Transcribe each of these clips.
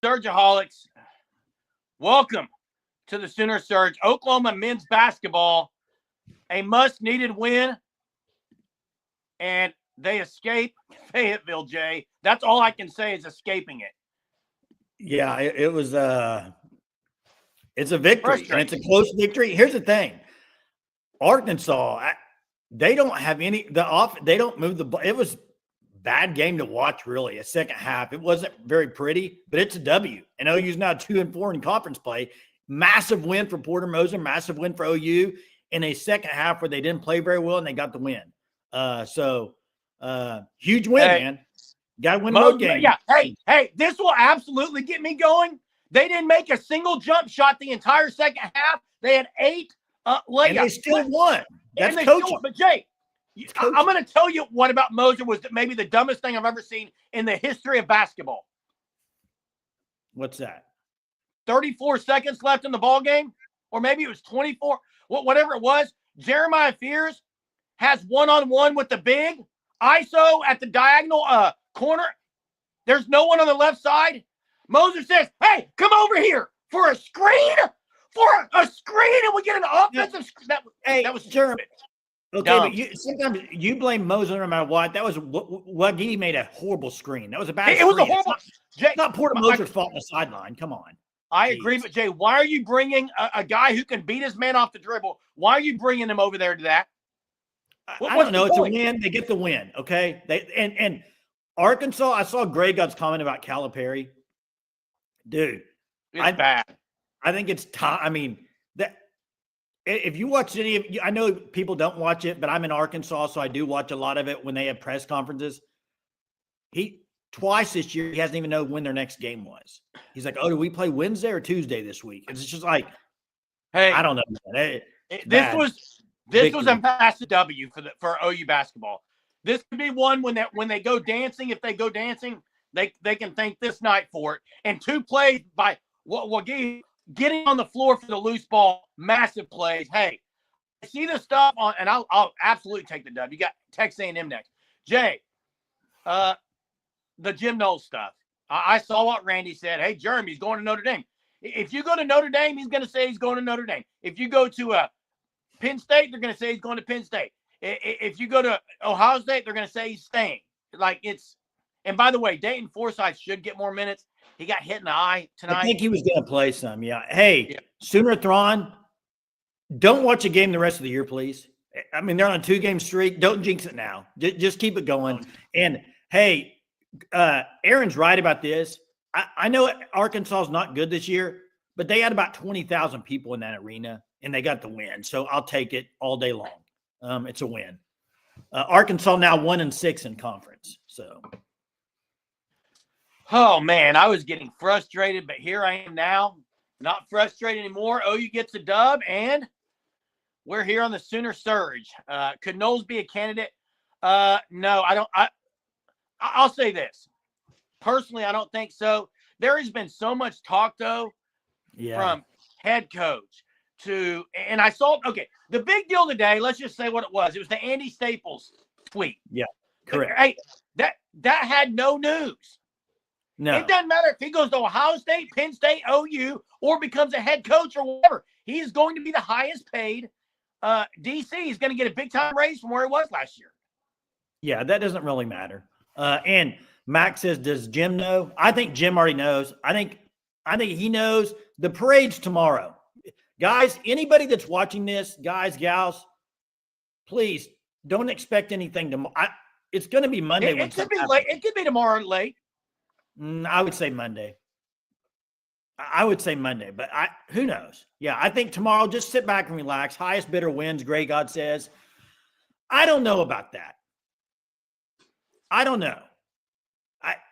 Surgeaholics, welcome to the Sooner Surge. Oklahoma men's basketball, a much-needed win, and they escape Fayetteville, Jay. That's all I can say is escaping it. Yeah, it was it's a victory, and it's a close victory. Here's the thing. Arkansas, they don't have any they don't move the ball. It was bad game to watch, really, a second half. It wasn't very pretty, but it's a W. And OU's now 2-4 in conference play. Massive win for Porter Moser, massive win for OU in a second half where they didn't play very well and they got the win. Huge win, man. Got to win the road game. Yeah. Hey, this will absolutely get me going. They didn't make a single jump shot the entire second half. They had 8 layups. And they still won. That's coaching. But Jay, I'm going to tell you what about Moser was maybe the dumbest thing I've ever seen in the history of basketball. What's that? 34 seconds left in the ball game, or maybe it was 24. Whatever it was, Jeremiah Fears has one-on-one with the big ISO at the diagonal corner. There's no one on the left side. Moser says, "Hey, come over here for a screen, and we get an offensive." That was Jeremy. Okay, but sometimes you blame Moser no matter what. That was Wagee made a horrible screen. That was a bad screen. It was a horrible. It's not Porter Moser's fault on the sideline. Come on. I agree, but Jay, why are you bringing a guy who can beat his man off the dribble? Why are you bringing him over there to that? I don't know. It's a win. They get the win. Okay. And Arkansas. I saw Greg God's comment about Calipari. Dude, it's bad. I think it's time. I mean, that if you watch any of, I know people don't watch it, but I'm in Arkansas, so I do watch a lot of it when they have press conferences. Twice this year, he hasn't even known when their next game was. He's like, "Oh, do we play Wednesday or Tuesday this week?" It's just like, hey, I don't know. This was a massive W for OU basketball. This could be one when they go dancing. If they go dancing, they can thank this night for it. And 2 plays by Wagee getting on the floor for the loose ball, massive plays. Hey, I see the stuff on, and I'll absolutely take the W. You got Texas A&M next. Jay, the Jim Knowles stuff. I saw what Randy said. Hey, Jeremy's going to Notre Dame. If you go to Notre Dame, he's going to say he's going to Notre Dame. If you go to Penn State, they're going to say he's going to Penn State. If you go to Ohio State, they're going to say he's staying. And by the way, Dayton Forsythe should get more minutes. He got hit in the eye tonight. I think he was going to play some, yeah. Hey, Sooner Thrawn, don't watch a game the rest of the year, please. I mean, they're on a 2-game streak. Don't jinx it now. Just keep it going. And, hey, Aaron's right about this. I know Arkansas is not good this year, but they had about 20,000 people in that arena, and they got the win. So I'll take it all day long. It's a win. Arkansas now 1-6 in conference. So, oh man, I was getting frustrated, but here I am now, not frustrated anymore. OU gets a dub, and we're here on the Sooner Surge. Could Knowles be a candidate? No, I don't. I'll say this. Personally, I don't think so. There has been so much talk, though, from head coach to – and I saw – okay, the big deal today, let's just say what it was. It was the Andy Staples tweet. Yeah, correct. Hey, that had no news. No. It doesn't matter if he goes to Ohio State, Penn State, OU, or becomes a head coach or whatever. He's going to be the highest paid DC. He's going to get a big-time raise from where he was last year. Yeah, that doesn't really matter. And Max says, does Jim know? I think Jim already knows. I think he knows. The parade's tomorrow. Guys, anybody that's watching this, guys, gals, please don't expect anything tomorrow. It's going to be Monday. It could be late. It could be tomorrow late. I would say Monday. But who knows? Yeah, I think tomorrow, just sit back and relax. Highest bidder wins, Gray God says. I don't know about that. I don't know.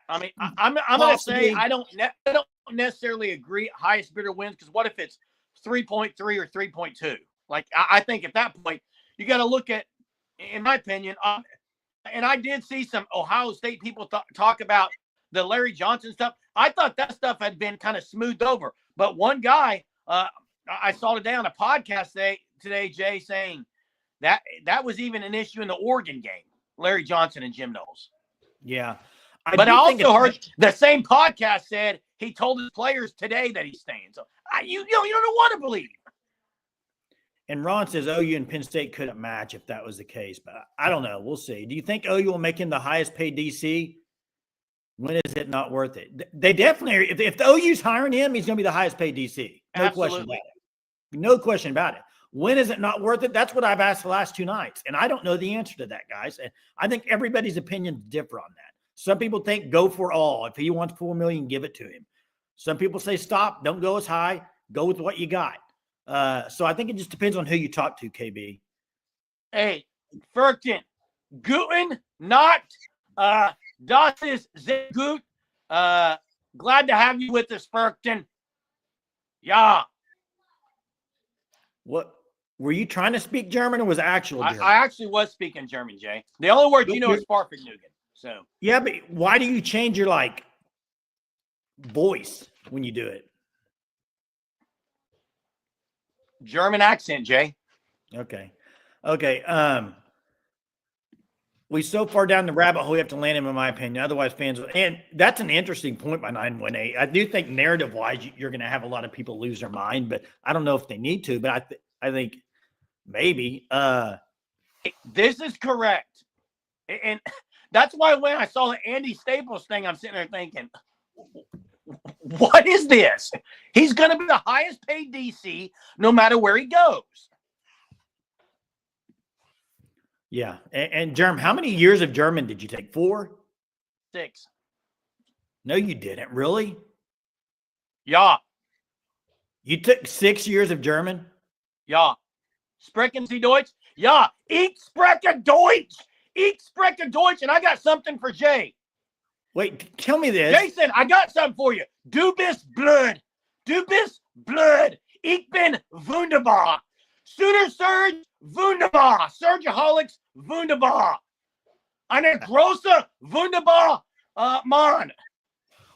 I'm going to say I don't necessarily agree highest bidder wins, because what if it's 3.3 or 3.2? Like, I think at that point, you got to look at, in my opinion, and I did see some Ohio State people talk about the Larry Johnson stuff. I thought that stuff had been kind of smoothed over. But one guy I saw today on a podcast today, Jay, saying that was even an issue in the Oregon game, Larry Johnson and Jim Knowles. Yeah. But I also heard the same podcast said he told his players today that he's staying. So you don't want to believe. And Ron says OU and Penn State couldn't match if that was the case, but I don't know. We'll see. Do you think OU will make him the highest paid DC? When is it not worth it? They definitely are. If the OU's hiring him, he's going to be the highest paid DC. No question about it. No question about it. When is it not worth it? That's what I've asked the last 2 nights, and I don't know the answer to that, guys. And I think everybody's opinions differ on that. Some people think go for all. If he wants $4 million, give it to him. Some people say stop, don't go as high, go with what you got. So I think it just depends on who you talk to, KB. Hey, Furkton, Guten, not das ist sehr gut. Glad to have you with us, Furkton. Yeah. What were you trying to speak German or was it actual German? I actually was speaking German, Jay. The only word you know is Sparfignugan. So yeah, but why do you change your voice when you do it? German accent, Jay. Okay. We so far down the rabbit hole, we have to land him, in my opinion. Otherwise, fans – and that's an interesting point by 918. I do think narrative-wise, you're going to have a lot of people lose their mind, but I don't know if they need to, but I think maybe. This is correct. And that's why when I saw the Andy Staples thing, I'm sitting there thinking – what is this? He's going to be the highest paid DC no matter where he goes. Yeah. And German, how many years of German did you take? 4? 6. No, you didn't. Really? Yeah. You took 6 years of German? Yeah. Sprechen Sie Deutsch? Yeah. Ich spreche Deutsch. Ich spreche Deutsch. And I got something for Jay. Wait, tell me this. Jason, I got something for you. Du bist blöd. Du bist blöd. Ich bin wunderbar. Sooner Surge, wunderbar. Surgeaholics, wunderbar. Eine große, wunderbar, Mann.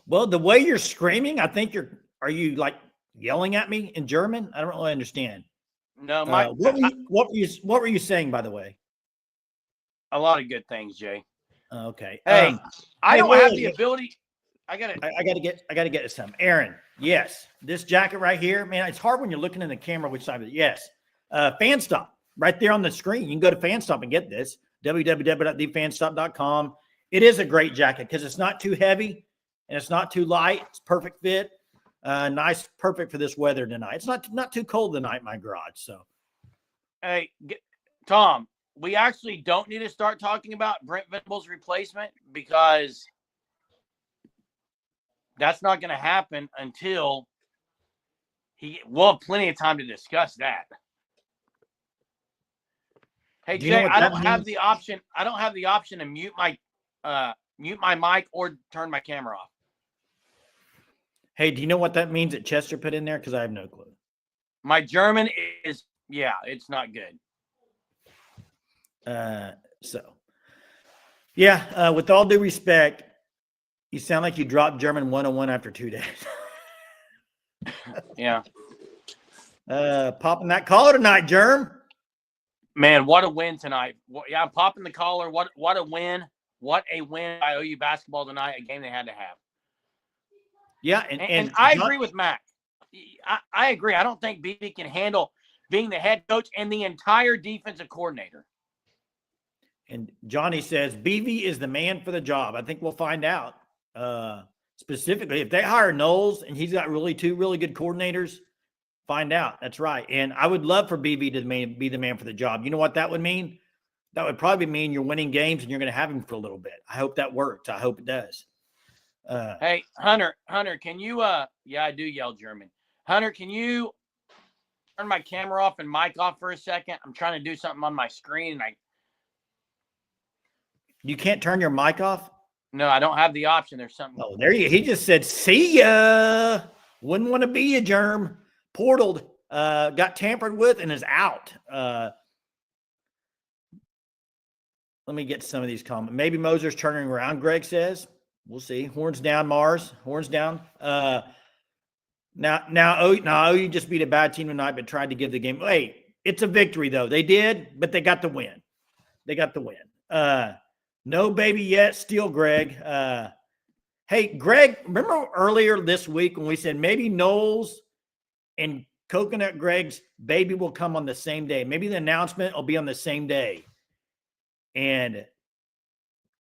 Well, the way you're screaming, I think are you yelling at me in German? I don't really understand. No, what were you saying, by the way? A lot of good things, Jay. Okay. Hey, I don't have the ability. I gotta get to some. Aaron, yes. This jacket right here, man, it's hard when you're looking in the camera which side of it. Yes. FanStop, right there on the screen. You can go to FanStop and get this. www.thefanstop.com. It is a great jacket because it's not too heavy and it's not too light. It's perfect fit. Nice, perfect for this weather tonight. It's not too cold tonight in my garage. So, hey, Tom. We actually don't need to start talking about Brent Venables' replacement because that's not going to happen until we'll have plenty of time to discuss that. Hey, Jay, I don't have the option. I don't have the option to mute my mic or turn my camera off. Hey, do you know what that means that Chester put in there? Because I have no clue. My German is, it's not good. With all due respect, you sound like you dropped German 101 after 2 days. Yeah. Popping that collar tonight, Germ. Man, what a win tonight. I'm popping the collar. What a win. What a win by OU basketball tonight, a game they had to have. Yeah, and I agree with Mac. I agree. I don't think BB can handle being the head coach and the entire defensive coordinator. And Johnny says, BV is the man for the job. I think we'll find out. Specifically, if they hire Knowles and he's got two really good coordinators, find out. That's right. And I would love for BV to be the man for the job. You know what that would mean? That would probably mean you're winning games and you're going to have him for a little bit. I hope that works. I hope it does. Hey, Hunter, can you, I do yell German. Hunter, can you turn my camera off and mic off for a second? I'm trying to do something on my screen and You can't turn your mic off? No, I don't have the option. There's something. Oh, there you go. He just said, see ya. Wouldn't want to be a Germ. Portaled, got tampered with, and is out. Let me get some of these comments. Maybe Moser's turning around, Greg says. We'll see. Horns down, Mars. Horns down. Now, OU just beat a bad team tonight, but tried to give the game. Hey, it's a victory, though. They did, but they got the win. No baby yet. Still, Greg. Hey, Hey, Greg, remember earlier this week when we said maybe Knowles and Coconut Greg's baby will come on the same day? Maybe the announcement will be on the same day. And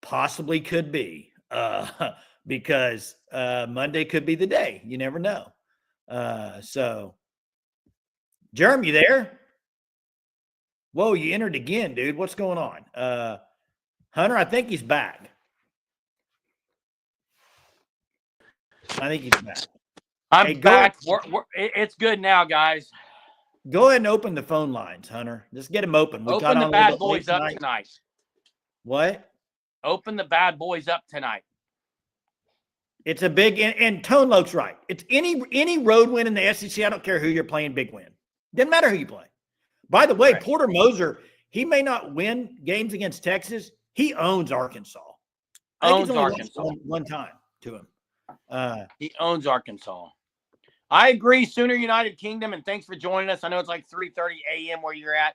possibly could be because Monday could be the day. You never know. So, Jeremy, you there? Whoa, you entered again, dude. What's going on? Hunter, I think he's back. I think he's back. I'm back. It's good now, guys. Go ahead and open the phone lines, Hunter. Just get them open. We open the bad boys up tonight. What? Open the bad boys up tonight. It's a big and Tone Loke's right. It's any road win in the SEC. I don't care who you're playing, big win. Doesn't matter who you play. By the way, right. Porter Moser, he may not win games against Texas. He owns Arkansas. Owns Arkansas one time to him. He owns Arkansas. I agree, Sooner United Kingdom, and thanks for joining us. I know it's like 3:30 a.m. where you're at.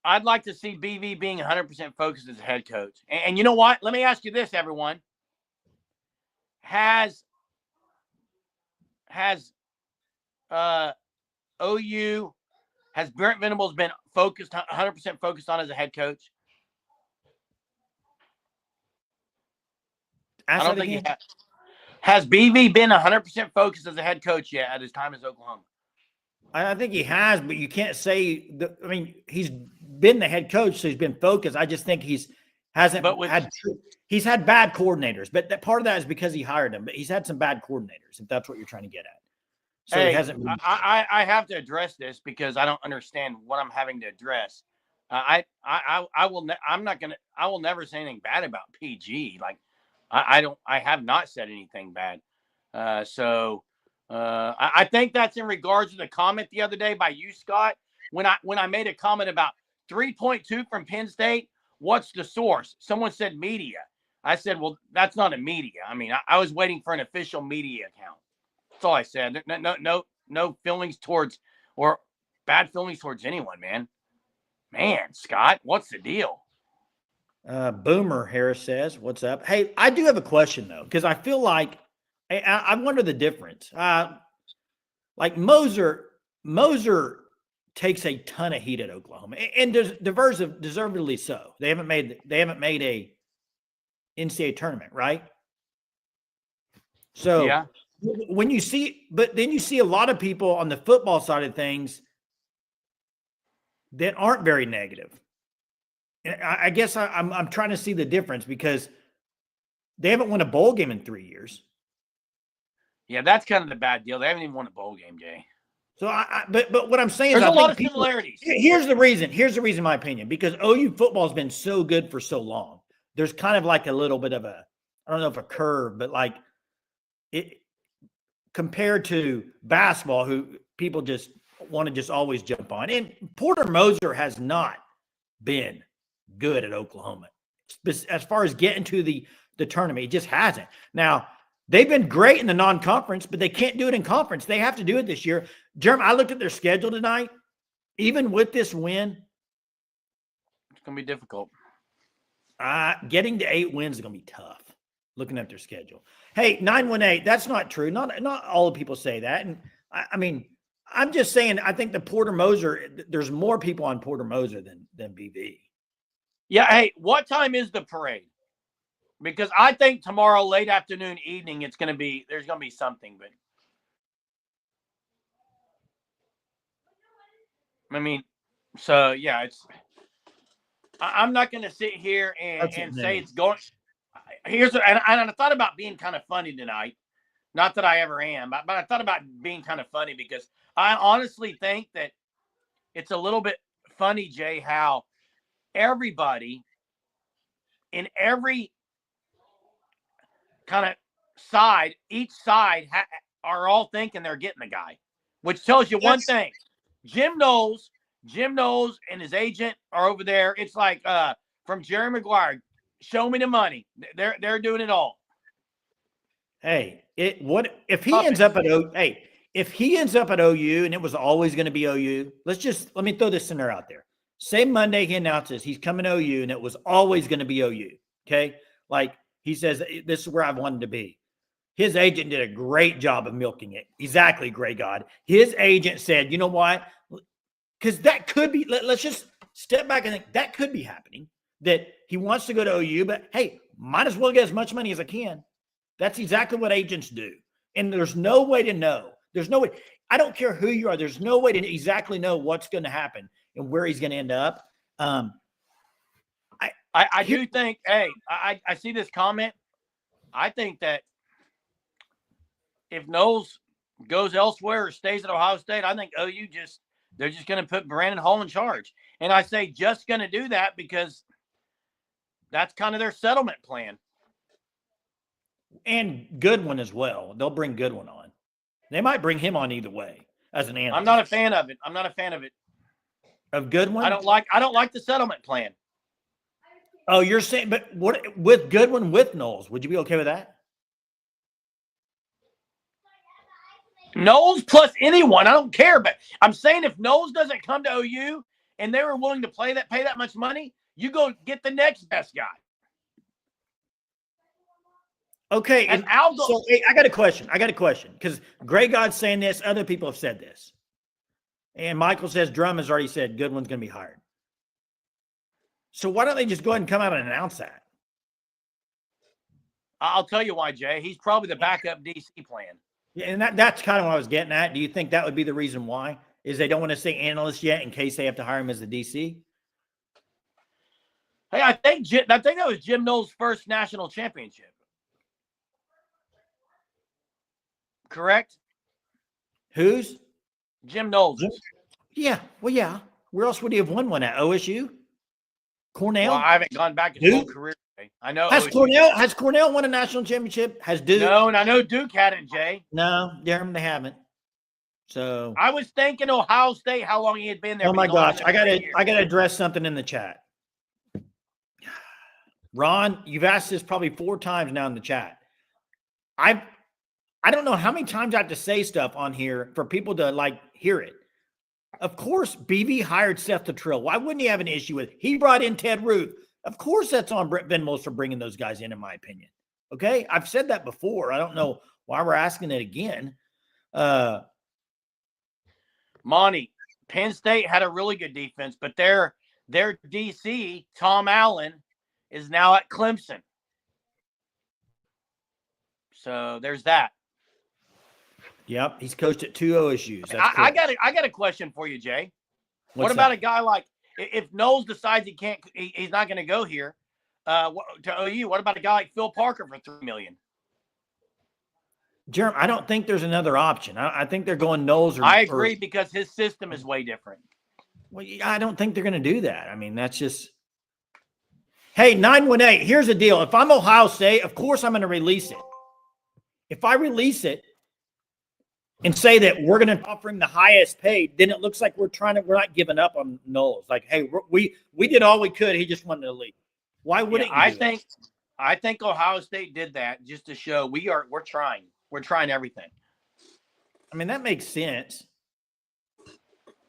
I'd like to see BV being 100% focused as a head coach. And you know what? Let me ask you this, everyone. Has OU, has Brent Venables been focused, 100% focused on as a head coach? I don't think he has. Has BV been 100% focused as a head coach yet at his time as Oklahoma? I think he has, but you can't say – I mean, he's been the head coach, so he's been focused. I just think he's had bad coordinators. But that part of that is because he hired them. But he's had some bad coordinators, if that's what you're trying to get at. So hey, he hasn't been – I have to address this because I don't understand what I'm having to address. I will never say anything bad about PG. Like, I have not said anything bad. I think that's in regards to the comment the other day by you, Scott, when I made a comment about 3.2 from Penn State. What's the source? Someone said media. I said, well, that's not a media. I mean, I was waiting for an official media account. That's all I said. No feelings towards or bad feelings towards anyone, man. Man, Scott, what's the deal? Boomer Harris says, what's up? Hey, I do have a question, though, because I feel like I wonder the difference. Like Moser takes a ton of heat at Oklahoma, and deservedly so. They haven't made a NCAA tournament, right? So yeah. When you see, but then you see a lot of people on the football side of things that aren't very negative. And I guess I'm trying to see the difference because they haven't won a bowl game in 3 years. Yeah, that's kind of the bad deal. They haven't even won a bowl game, Jay. So but what I'm saying is there's a lot of similarities. Here's the reason, in my opinion, because OU football has been so good for so long. There's kind of like a little bit of I don't know if a curve, but like it compared to basketball, who people just want to just always jump on. And Porter Moser has not been good at Oklahoma as far as getting to the tournament. He just hasn't. Now, they've been great in the non-conference, but they can't do it in conference. They have to do it this year. Jeremy, I looked at their schedule tonight. Even with this win, it's going to be difficult. Getting to 8 wins is going to be tough, looking at their schedule. Hey, 918, that's not true. Not all the people say that. And I mean, I'm just saying, I think the Porter Moser, there's more people on Porter Moser than BV. Yeah. Hey, what time is the parade? Because I think tomorrow, late afternoon, evening, there's going to be something. But I mean, so yeah, I'm not going to sit here and say it's going. And I thought about being kind of funny tonight. Not that I ever am, but I thought about being kind of funny because I honestly think that it's a little bit funny, Jay, how everybody in every kind of side, each side are all thinking they're getting the guy, which tells you one thing. Jim Knowles and his agent are over there. It's like from Jerry Maguire, show me the money. They're doing it all. Hey, if he ends up at OU and it was always going to be OU, let me throw this scenario out there. Say Monday he announces he's coming to OU and it was always going to be OU. Okay. Like He says, this is where I wanted to be. His agent did a great job of milking it. Exactly, Gray God. His agent said, you know what? Because that could be, let's just step back and think that could be happening, that he wants to go to OU, but hey, might as well get as much money as I can. That's exactly what agents do. And there's no way to know. There's no way. I don't care who you are. There's no way to exactly know what's going to happen and where he's going to end up. I do think, hey, I see this comment. I think that if Knowles goes elsewhere or stays at Ohio State, I think OU they're just going to put Brandon Hall in charge. And I say just going to do that because that's kind of their settlement plan. And Goodwin as well. They'll bring Goodwin on. They might bring him on either way as an analyst. I'm not a fan of it. I'm not a fan of it. Of Goodwin? I don't like the settlement plan. Oh, you're saying, but what with Goodwin with Knowles? Would you be okay with that? Knowles plus anyone, I don't care. But I'm saying if Knowles doesn't come to OU and they were willing to pay that much money, you go get the next best guy. Okay, and Aldo. So hey, I got a question because Gray God's saying this. Other people have said this, and Michael says Drum has already said Goodwin's going to be hired. So why don't they just go ahead and come out and announce that? I'll tell you why, Jay. He's probably the backup DC plan. Yeah, and that's kind of what I was getting at. Do you think that would be the reason why? Is they don't want to say analyst yet in case they have to hire him as the DC? Hey, I think that was Jim Knowles' first national championship. Correct? Whose? Jim Knowles. Yeah. Well, yeah. Where else would he have won one at? OSU? Cornell? Well, I haven't gone back his whole career. Jay. I know. Has Cornell won a national championship? Has Duke? No, and I know Duke hadn't, Jay. No, they haven't. So I was thinking Ohio State, how long he had been there. Oh my gosh, I gotta address something in the chat. Ron, you've asked this probably 4 times now in the chat. I don't know how many times I have to say stuff on here for people to hear it. Of course, BV hired Seth Luttrell. Why wouldn't he have an issue with it? He brought in Ted Ruth. Of course, that's on Brett Venmos for bringing those guys in my opinion. Okay, I've said that before. I don't know why we're asking it again. Monty, Penn State had a really good defense, but their DC, Tom Allen, is now at Clemson. So there's that. Yep, he's coached at 2 OSUs. I got a question for you, Jay. What about a guy like if Knowles decides he's not going to go here to OU? What about a guy like Phil Parker for $3 million? Jeremy, I don't think there's another option. I think they're going Knowles. I agree because his system is way different. Well, I don't think they're going to do that. I mean, that's just. Hey, 918. Here's the deal. If I'm Ohio State, of course I'm going to release it. If I release it and say that we're going to offer him the highest paid, then it looks like we're not giving up on Knowles. Like, hey, we did all we could. He just wanted to leave. Why wouldn't you? I think Ohio State did that just to show we're trying. We're trying everything. I mean, that makes sense.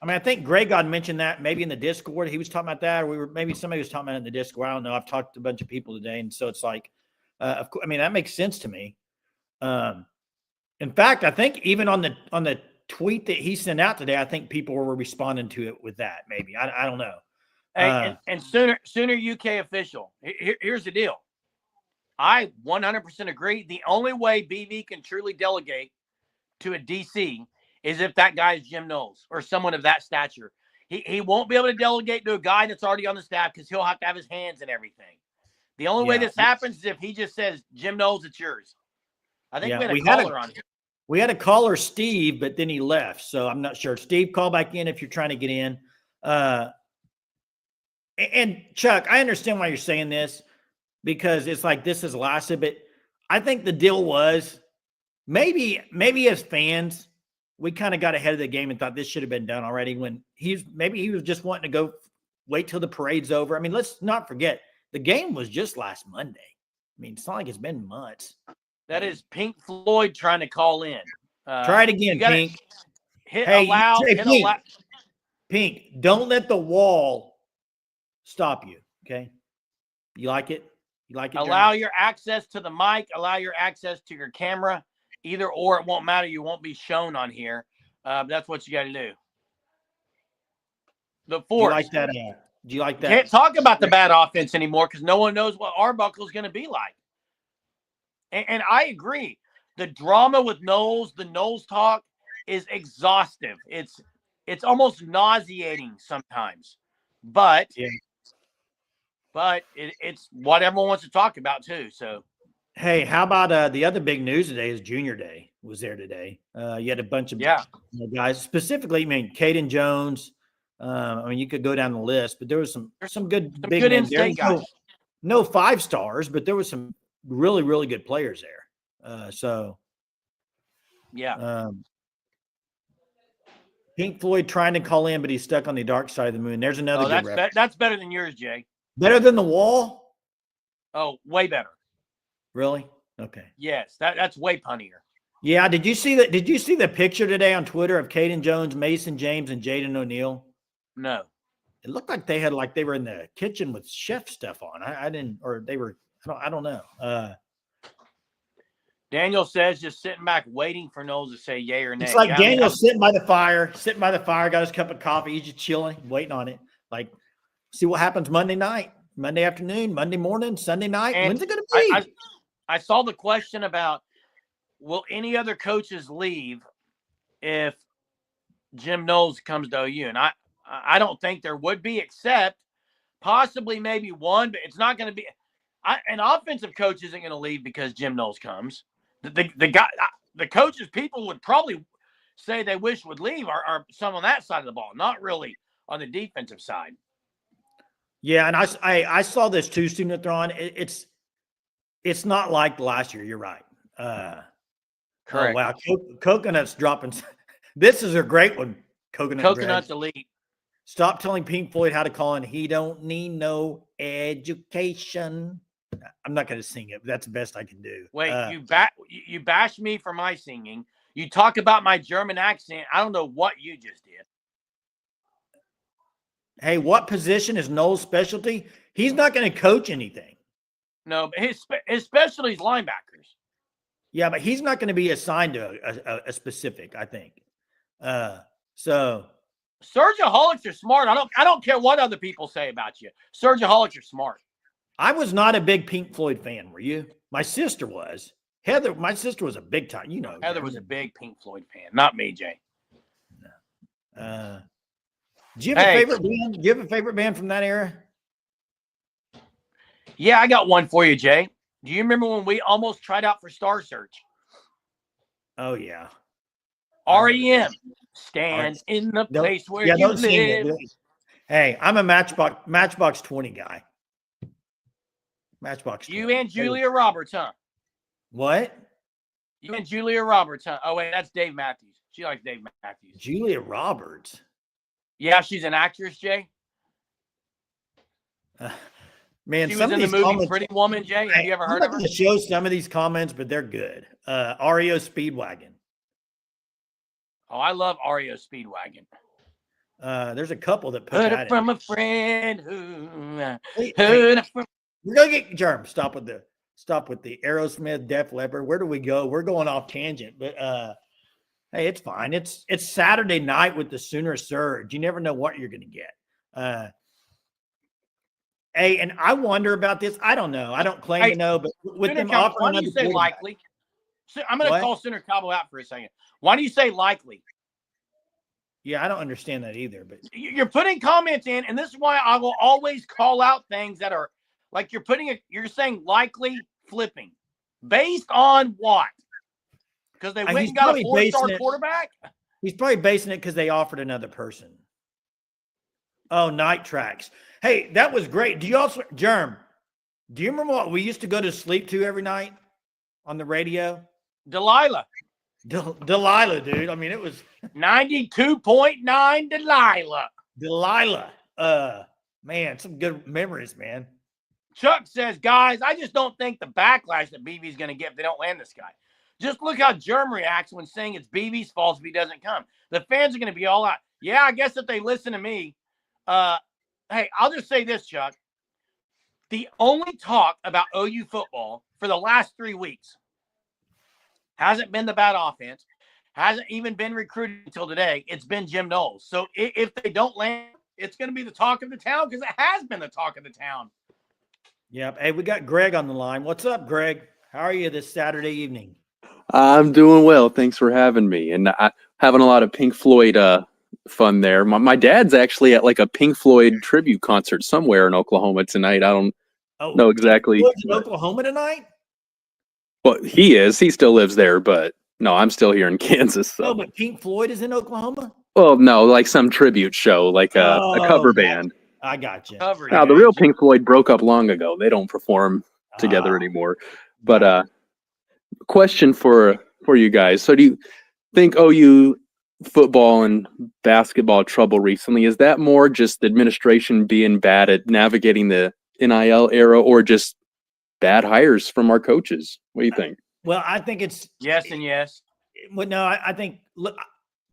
I mean, I think Greg God mentioned that maybe in the Discord. He was talking about that, or maybe somebody was talking about it in the Discord. I don't know. I've talked to a bunch of people today, and so it's like, of course, I mean, that makes sense to me. In fact, I think even on the tweet that he sent out today, I think people were responding to it with that. Maybe I don't know. Hey, and sooner UK official. Here's the deal. I 100% agree. The only way BV can truly delegate to a DC is if that guy is Jim Knowles or someone of that stature. He won't be able to delegate to a guy that's already on the staff because he'll have to have his hands in everything. The only way this happens is if he just says, Jim Knowles, it's yours. I think we had a caller on here. We had a caller, Steve, but then he left. So I'm not sure. Steve, call back in if you're trying to get in. And Chuck, I understand why you're saying this because it's like this has lasted, but I think the deal was maybe as fans, we kind of got ahead of the game and thought this should have been done already when he was just wanting to go wait till the parade's over. I mean, let's not forget the game was just last Monday. I mean, it's not like it's been months. That is Pink Floyd trying to call in. Try it again, Pink. Allow. Pink, don't let the wall stop you, okay? You like it? You like it? Allow your access to the mic. Allow your access to your camera. Either or, it won't matter. You won't be shown on here. That's what you got to do. The force. Do you like that? Do you like that? Can't talk about the bad offense anymore because no one knows what Arbuckle is going to be like. And I agree. The drama with Knowles, the Knowles talk is exhaustive. It's almost nauseating sometimes. But it's what everyone wants to talk about too. So, hey, how about the other big news today is Junior Day was there today. You had a bunch of guys, specifically, I mean, Caden Jones. I mean, you could go down the list, but there was some good big good men in-state there. guys. No 5-stars, but there was some really, really good players there. Pink Floyd trying to call in, but he's stuck on the dark side of the moon. There's another good reference. That's better than yours, Jay. Better than The Wall? Oh, way better. Really? Okay. Yes, that's way punnier. Yeah. Did you see that? Did you see the picture today on Twitter of Caden Jones, Mason James, and Jaden O'Neal? No. It looked like they were in the kitchen with chef stuff on. I didn't, or they were. I don't know. Daniel says just sitting back waiting for Knowles to say yay or nay. It's like Daniel sitting by the fire, got his cup of coffee, he's just chilling, waiting on it. Like, see what happens Monday night, Monday afternoon, Monday morning, Sunday night. And when's it going to be? I saw the question about, will any other coaches leave if Jim Knowles comes to OU? And I don't think there would be, except possibly maybe one, but it's not going to be. An offensive coach isn't going to leave because Jim Knowles comes. The coaches people would probably say they wish would leave are some on that side of the ball, not really on the defensive side. Yeah, and I saw this too, Student-a-thon. It's not like last year. You're right. Correct. Oh, wow, Coconut's dropping. This is a great one. Coconut's elite. Stop telling Pink Floyd how to call in. He don't need no education. I'm not going to sing it, but that's the best I can do. Wait, you bash me for my singing. You talk about my German accent. I don't know what you just did. Hey, what position is Knowles' specialty? He's not going to coach anything. No, but his specialty is linebackers. Yeah, but he's not going to be assigned to a specific, I think. So Surgeaholics are smart. I don't care what other people say about you. Surgeaholics are smart. I was not a big Pink Floyd fan. Were you? My sister was. Heather, my sister was a big time. You know, Heather was a big Pink Floyd fan. Not me, Jay. No. Do you have a favorite band? Do you have a favorite band from that era? Yeah, I got one for you, Jay. Do you remember when we almost tried out for Star Search? Oh yeah. REM. Stand in the place where you live. Hey, I'm a Matchbox 20 guy. Matchbox 20. You and Julia Roberts, huh? What? You and Julia Roberts, huh? Oh, wait, that's Dave Matthews. She likes Dave Matthews. Julia Roberts? Yeah, she's an actress, Jay. Man, she some was in the movie Pretty Woman, Jay. Have you ever heard of her? I'm not going to show some of these comments, but they're good. REO Speedwagon. Oh, I love REO Speedwagon. There's a couple that put heard that it from in. a friend who heard it from. We're gonna get Germ. Stop with the Aerosmith, Def Leppard. Where do we go? We're going off tangent, but hey, it's fine. It's Saturday night with the Sooner Surge. You never know what you're gonna get. Hey, and I wonder about this. I don't know. I don't claim to know, but with them offering, why do you say likely? I'm going to call Senator Cabo out for a second. Why do you say likely? Yeah, I don't understand that either. But you're putting comments in, and this is why I will always call out things that are like you're saying likely flipping. Based on what? Because they went and got a 4-star quarterback? He's probably basing it because they offered another person. Oh, Night Tracks. Hey, that was great. Do you also, Germ, do you remember what we used to go to sleep to every night on the radio? Delilah. Delilah, dude. I mean, it was 92.9 Delilah. Delilah. Man, some good memories, man. Chuck says, guys, I just don't think the backlash that BB's going to get if they don't land this guy. Just look how Germ reacts when saying it's BB's fault if he doesn't come. The fans are going to be all out. Yeah, I guess if they listen to me. Hey, I'll just say this, Chuck. The only talk about OU football for the last 3 weeks hasn't been the bad offense, hasn't even been recruited until today. It's been Jim Knowles. So if they don't land, it's going to be the talk of the town because it has been the talk of the town. Yep. Hey, we got Greg on the line. What's up, Greg? How are you this Saturday evening? I'm doing well. Thanks for having me. And I having a lot of Pink Floyd fun there. My dad's actually at like a Pink Floyd tribute concert somewhere in Oklahoma tonight. I don't know exactly. Pink Floyd's in Oklahoma tonight? Well, he is. He still lives there, but no, I'm still here in Kansas. So. No, but Pink Floyd is in Oklahoma? Well, no, like some tribute show, like a cover band. I got you. Now, the real Pink Floyd broke up long ago. They don't perform together anymore. But question for you guys. So do you think OU football and basketball trouble recently, is that more just the administration being bad at navigating the NIL era or just bad hires from our coaches? What do you think? Well, I think it's yes and yes. Well, no, I think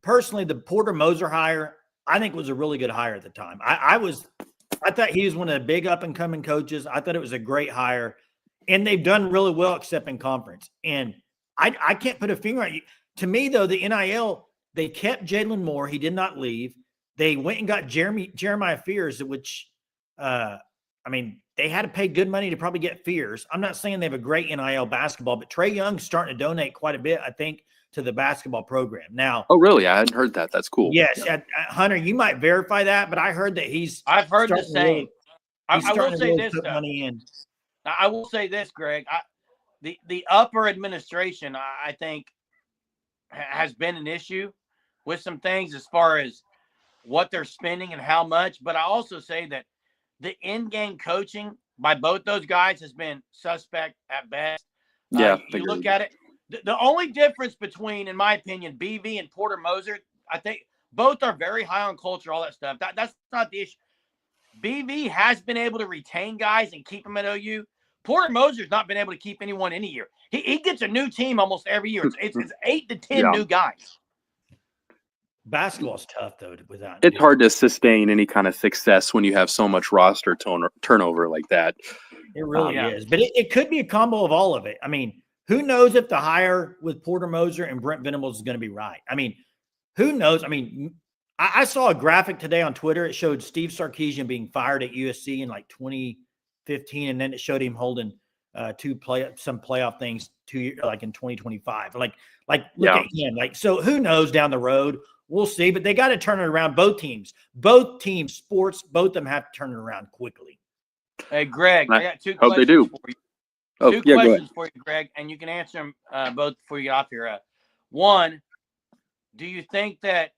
personally the Porter Moser hire, I think was a really good hire at the time. I thought he was one of the big up and coming coaches. I thought it was a great hire, and they've done really well except in conference. And I can't put a finger on you. To me, though, the NIL, they kept Jalen Moore. He did not leave. They went and got Jeremiah Fears, which, they had to pay good money to probably get Fears. I'm not saying they have a great NIL basketball, but Trey Young's starting to donate quite a bit, I think, to the basketball program. Now, oh, really? I hadn't heard that. That's cool. Yes. Hunter, you might verify that, but I heard that I've heard the same. I will say this, though. Money in. I will say this, Greg. The upper administration, I think, has been an issue with some things as far as what they're spending and how much. But I also say that the in-game coaching by both those guys has been suspect at best. Yeah. You look at it. The only difference between, in my opinion, BV and Porter Moser, I think both are very high on culture, all that stuff. That's not the issue. BV has been able to retain guys and keep them at OU. Porter Moser's not been able to keep anyone any year. He gets a new team almost every year. It's 8 to 10 new guys. Basketball's tough, though, without it's hard to sustain any kind of success when you have so much roster turnover like that. It really is. But it could be a combo of all of it. I mean, who knows if the hire with Porter Moser and Brent Venables is going to be right? I mean, who knows? I mean, I saw a graphic today on Twitter. It showed Steve Sarkisian being fired at USC in like 2015, and then it showed him holding some playoff things 2 years, like in 2025. Like look at him. Like, so who knows down the road? We'll see. But they got to turn it around. Both teams, sports, both of them have to turn it around quickly. Hey, Greg, I got two questions for you. Two questions for you, Greg, and you can answer them both before you get off here. One, do you get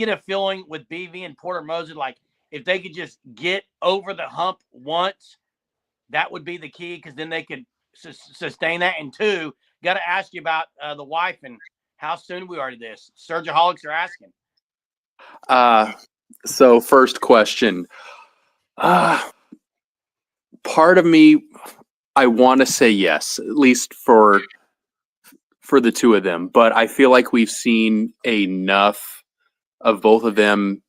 a feeling with BV and Porter Moser, like if they could just get over the hump once, that would be the key because then they could sustain that? And two, got to ask you about the wife and how soon we are to this. Surgeaholics are asking. So first question. Part of me, I want to say yes, at least for the two of them. But I feel like we've seen enough of both of them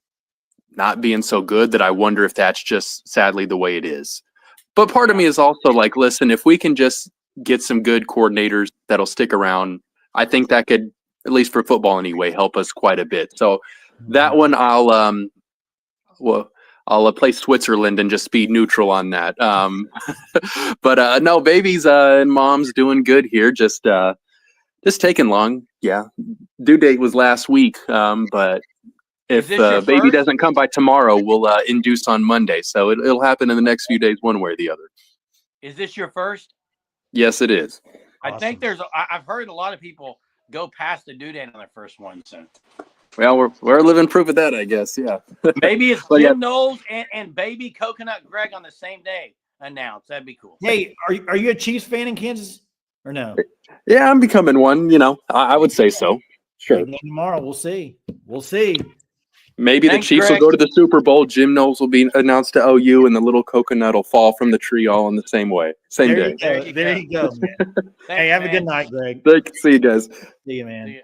not being so good that I wonder if that's just sadly the way it is. But part of me is also like, listen, if we can just get some good coordinators that'll stick around, I think that could, at least for football anyway, help us quite a bit. So that one I'll play Switzerland and just be neutral on that. But no, babies and moms doing good here. Just taking long. Yeah. Due date was last week. But if baby doesn't come by tomorrow, we'll induce on Monday. So it'll happen in the next few days, one way or the other. Is this your first? Yes, it is. I think I've heard a lot of people go past the due date on their first one. So. Well, we're living proof of that, I guess. Yeah. Maybe it's Jim Knowles and baby Coconut Greg on the same day announced. That'd be cool. Hey, are you a Chiefs fan in Kansas or no? Yeah, I'm becoming one. I would say so. Sure. Tomorrow, we'll see. Maybe the Chiefs will go to the Super Bowl. Jim Knowles will be announced to OU, and the little coconut will fall from the tree all in the same way. Same day. There you go, man. Hey, have a good night, Greg. See you guys. See you, man.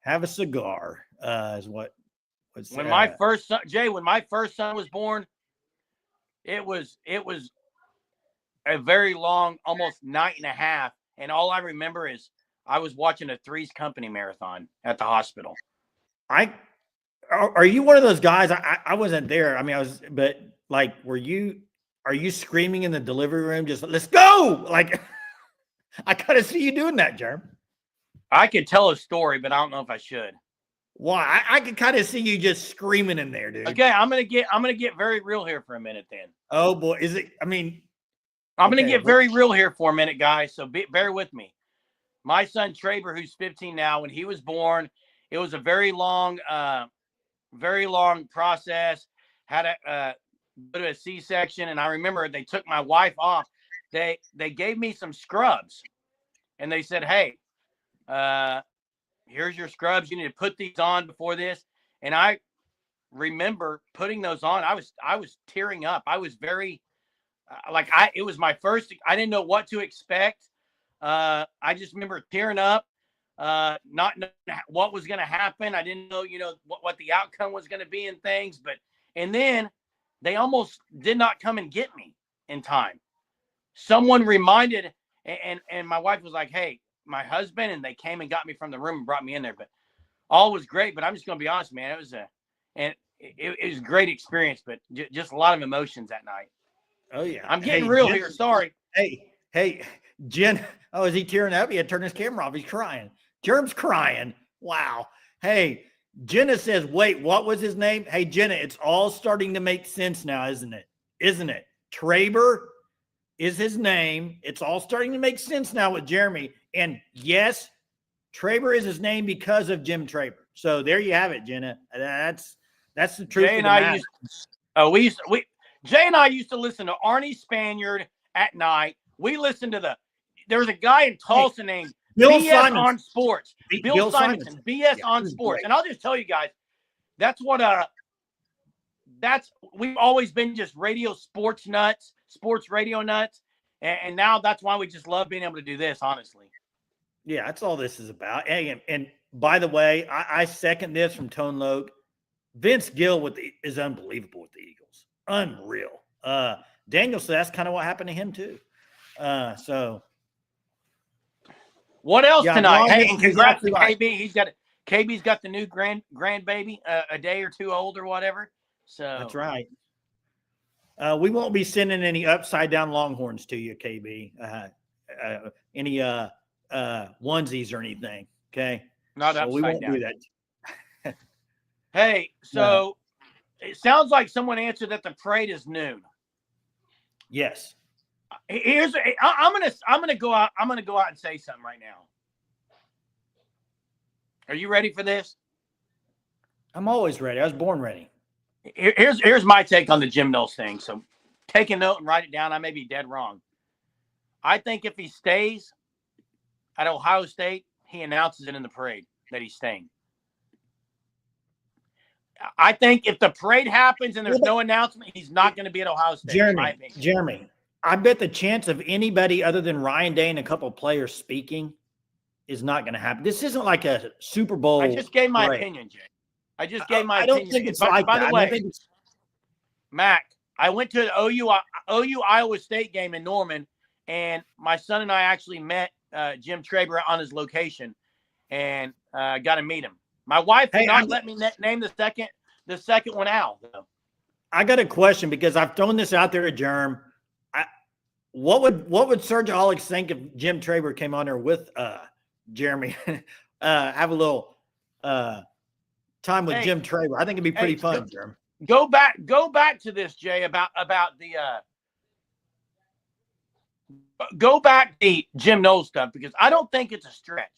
Have a cigar is what. When my first son, Jay, when my first son was born, It was a very long, almost night and a half. And all I remember is I was watching a Three's Company marathon at the hospital. Are you one of those guys? I wasn't there. I mean, but like, are you screaming in the delivery room? Just let's go. Like, I kind of see you doing that, Jerm. I could tell a story, but I don't know if I should. Why? I could kind of see you just screaming in there, dude. Okay, I'm gonna get very real here for a minute then. Oh boy, is it? I mean, I'm gonna get very real here for a minute, guys. So bear with me. My son Traber, who's 15 now, when he was born, it was a very long process. Had a go to a C-section, and I remember they took my wife off. They gave me some scrubs, and they said, "Hey, here's your scrubs. You need to put these on before this." And I remember putting those on. I was tearing up. I was very it was my first. I didn't know what to expect. I just remember tearing up, not knowing what was going to happen. I didn't know, what the outcome was going to be and things. And then they almost did not come and get me in time. Someone reminded, and my wife was like, "Hey, my husband," and they came and got me from the room and brought me in there. But all was great. But I'm just going to be honest, man. It was a great experience, but just a lot of emotions that night. Oh yeah, I'm getting real here. Sorry. Hey, Jen. Oh, is he tearing up? He had to turn his camera off. He's crying. Germ's crying. Wow. Hey, Jenna says, "Wait, what was his name?" Hey, Jenna, it's all starting to make sense now, isn't it? Isn't it? Traber is his name. It's all starting to make sense now with Jeremy. And yes, Traber is his name because of Jim Traber. So there you have it, Jenna. That's the truth. Jay and I used to listen to Arnie Spaniard at night. We listened to there was a guy in Tulsa named Bill BS Simonson. on Sports. Bill Simonson, BS on Sports. Great. And I'll just tell you guys, we've always been just sports radio nuts. And now that's why we just love being able to do this, honestly. Yeah, that's all this is about. Hey, and by the way, I second this from Tone Loke. Vince Gill is unbelievable with the Eagles. Unreal. Daniel said that's kind of what happened to him too. So what else tonight? Hey, and congrats to right. KB. KB's got the new grandbaby, a day or two old or whatever. So that's right. We won't be sending any upside down Longhorns to you, KB. Any onesies or anything. Okay. Not so upside we won't down. do that. Hey, so it sounds like someone answered that the parade is noon. Yes. I'm gonna go out and say something right now. Are you ready for this? I'm always ready. I was born ready. Here's my take on the Jim Knowles thing. So take a note and write it down. I may be dead wrong. I think if he stays at Ohio State, he announces it in the parade that he's staying. I think if the parade happens and there's no announcement, he's not going to be at Ohio State. Jeremy, I bet the chance of anybody other than Ryan Day and a couple of players speaking is not going to happen. This isn't like a Super Bowl. I just gave my opinion, Jay. I just gave my opinion. I don't think it's like by that. the way, Mac, I went to the OU Iowa State game in Norman, and my son and I actually met Jim Traber on his location, and got to meet him. My wife did not let me name the second one out. I got a question because I've thrown this out there to Germ. What would Serge Alex think if Jim Traber came on there with Jeremy? Have a little time with Jim Traber. I think it'd be pretty fun, Germ. Go back to this, Jay, about the go back the Jim Knowles stuff, because I don't think it's a stretch.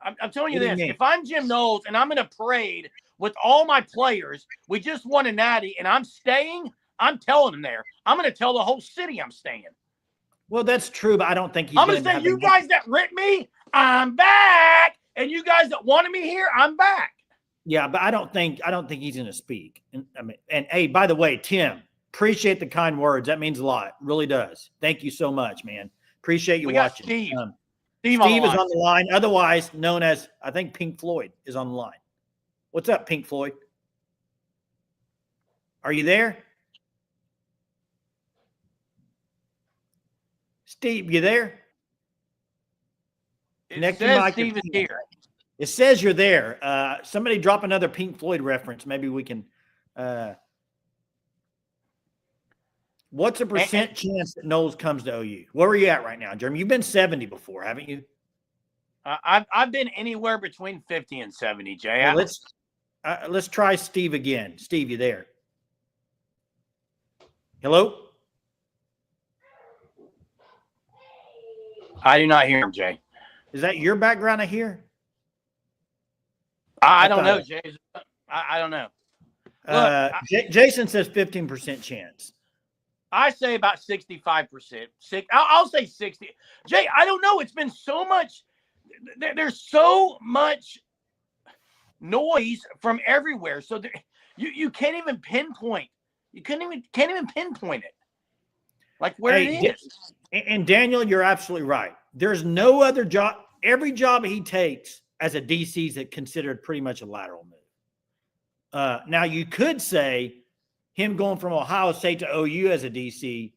I'm telling you this. If I'm Jim Knowles and I'm in a parade with all my players, we just won a natty, and I'm staying, I'm telling them there. I'm going to tell the whole city I'm staying. Well, that's true, but I don't think he's I'm going to say, you guys that rent me, I'm back. And you guys that wanted me here, I'm back. Yeah, but I don't think he's going to speak. And hey, by the way, Tim, appreciate the kind words. That means a lot. Really does. Thank you so much, man. Appreciate you watching. Steve. Steve is on the line, otherwise known as, I think, Pink Floyd is on the line. What's up, Pink Floyd? Are you there? Steve, you there? It Connect your says mic. Steve is here. It says you're there. Somebody drop another Pink Floyd reference. Maybe we can. What's the percent chance that Knowles comes to OU? Where are you at right now, Jeremy? You've been 70 before, haven't you? I've been anywhere between 50 and 70, Jay. Well, let's try Steve again. Steve, you there? Hello? I do not hear him, Jay. Is that your background I hear? I don't know, Jay. I don't know. Look, Jason says 15% chance. I say about 65%. I'll say 60. Jay, I don't know. It's been so much. There's so much noise from everywhere. So you can't even pinpoint. You can't even pinpoint it. Like where it is. And Daniel, you're absolutely right. There's no other job. Every job he takes as a DC is considered pretty much a lateral move. Now, you could say him going from Ohio State to OU as a DC.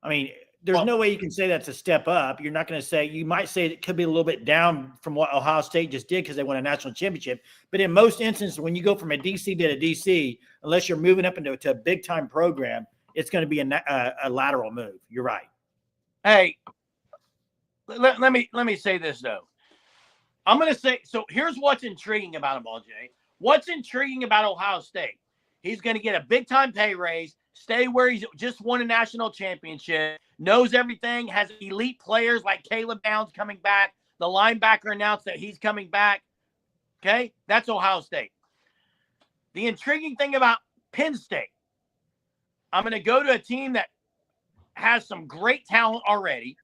I mean, there's no way you can say that's a step up. You're not going to say, you might say it could be a little bit down from what Ohio State just did because they won a national championship. But in most instances, when you go from a DC to a DC, unless you're moving up into a big time program, it's going to be a lateral move. You're right. Hey, let me say this though. I'm going to say, so here's what's intriguing about him all, Jay. What's intriguing about Ohio State? He's going to get a big-time pay raise, stay where he's just won a national championship, knows everything, has elite players like Caleb Downs coming back. The linebacker announced that he's coming back. Okay? That's Ohio State. The intriguing thing about Penn State, I'm going to go to a team that has some great talent already.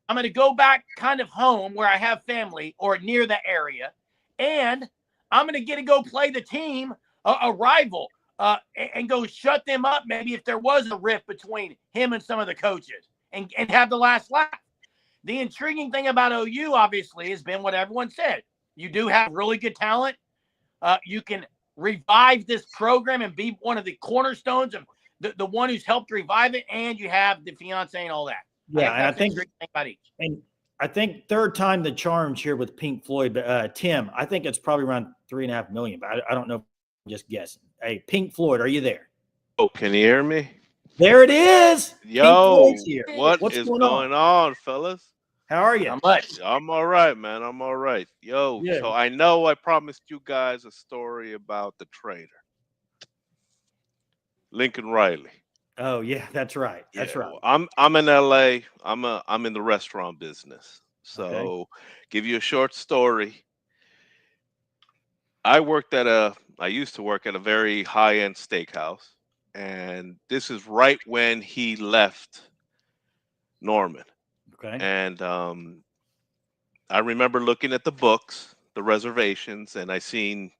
I'm going to go back kind of home where I have family or near the area, and I'm going to get to go play the team, a rival, and go shut them up maybe if there was a rift between him and some of the coaches and have the last laugh. The intriguing thing about OU, obviously, has been what everyone said. You do have really good talent. You can revive this program and be one of the cornerstones of the one who's helped revive it, and you have the fiance and all that. Yeah, and I think about each. And I think third time the charms here with Pink Floyd, but Tim, I think it's probably around 3.5 million, but I don't know. I'm just guessing. Hey, Pink Floyd, are you there? Oh, can you hear me? There it is. Yo, here. What's going on, fellas? How are you? How much? I'm all right, man. I'm all right. Yo, Yeah. So I know I promised you guys a story about the trader, Lincoln Riley. Oh yeah, that's right. That's right. Well, I'm in LA. I'm in the restaurant business. So, give you a short story. I used to work at a very high-end steakhouse, and this is right when he left Norman. Okay. And I remember looking at the books, the reservations, and I seen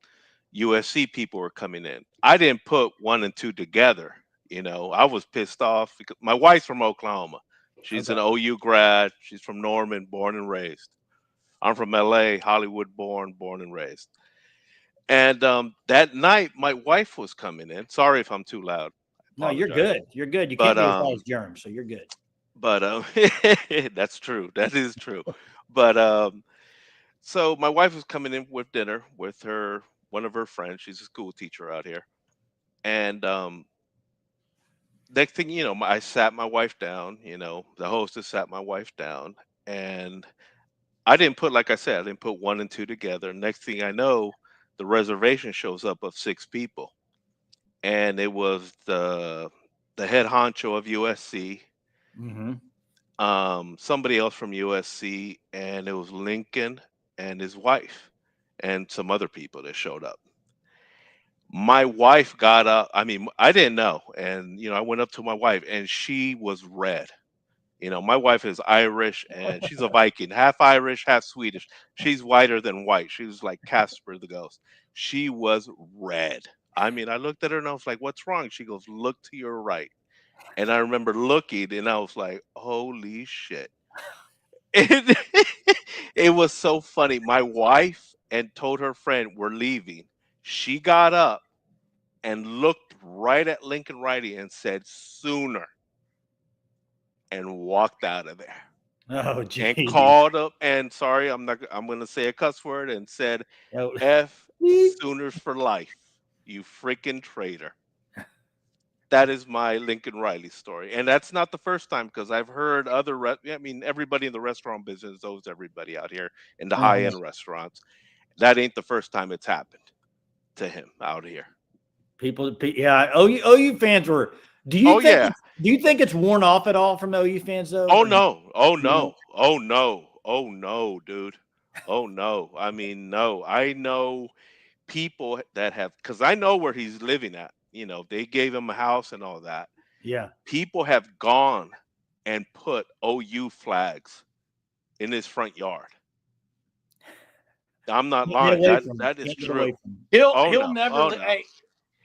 USC people were coming in. I didn't put 1 and 2 together. I was pissed off because my wife's from Oklahoma. She's an OU grad. She's from Norman, born and raised. I'm from LA, Hollywood, born and raised. And that night, my wife was coming in. Sorry if I'm too loud. No, you're good. You're good. You can't be as high as germs, so you're good. But that's true. That is true. But so my wife was coming in with dinner with one of her friends. She's a school teacher out here. And next thing you know, I sat my wife down. The hostess sat my wife down, and I didn't put, like I said, I didn't put 1 and 2 together. Next thing I know, the reservation shows up of 6 people, and it was the head honcho of USC, somebody else from USC, and it was Lincoln and his wife, and some other people that showed up. My wife got up. I mean, I didn't know, and I went up to my wife, and she was red. My wife is Irish, and she's a Viking, half Irish, half Swedish. She's whiter than white. She was like Casper the Ghost. She was red. I mean, I looked at her and I was like, "What's wrong?" She goes, "Look to your right." And I remember looking, and I was like, "Holy shit!" It was so funny. My wife and told her friend we're leaving. She got up and looked right at Lincoln Riley and said, "Sooner." and walked out of there. Oh, geez. And called up and sorry, I'm going to say a cuss word and said, Oh. F Sooners for life, you freaking traitor. That is my Lincoln Riley story. And that's not the first time, because I've heard everybody in the restaurant business owes everybody out here in the high-end restaurants. That ain't the first time it's happened to him out here. Yeah. OU fans were. Do you think it's worn off at all from OU fans though? Oh no, dude. Oh no. I mean, no. I know people that have, because I know where he's living at. You know, they gave him a house and all that. Yeah. People have gone and put OU flags in his front yard. I'm not lying. That is true. He'll never. Hey,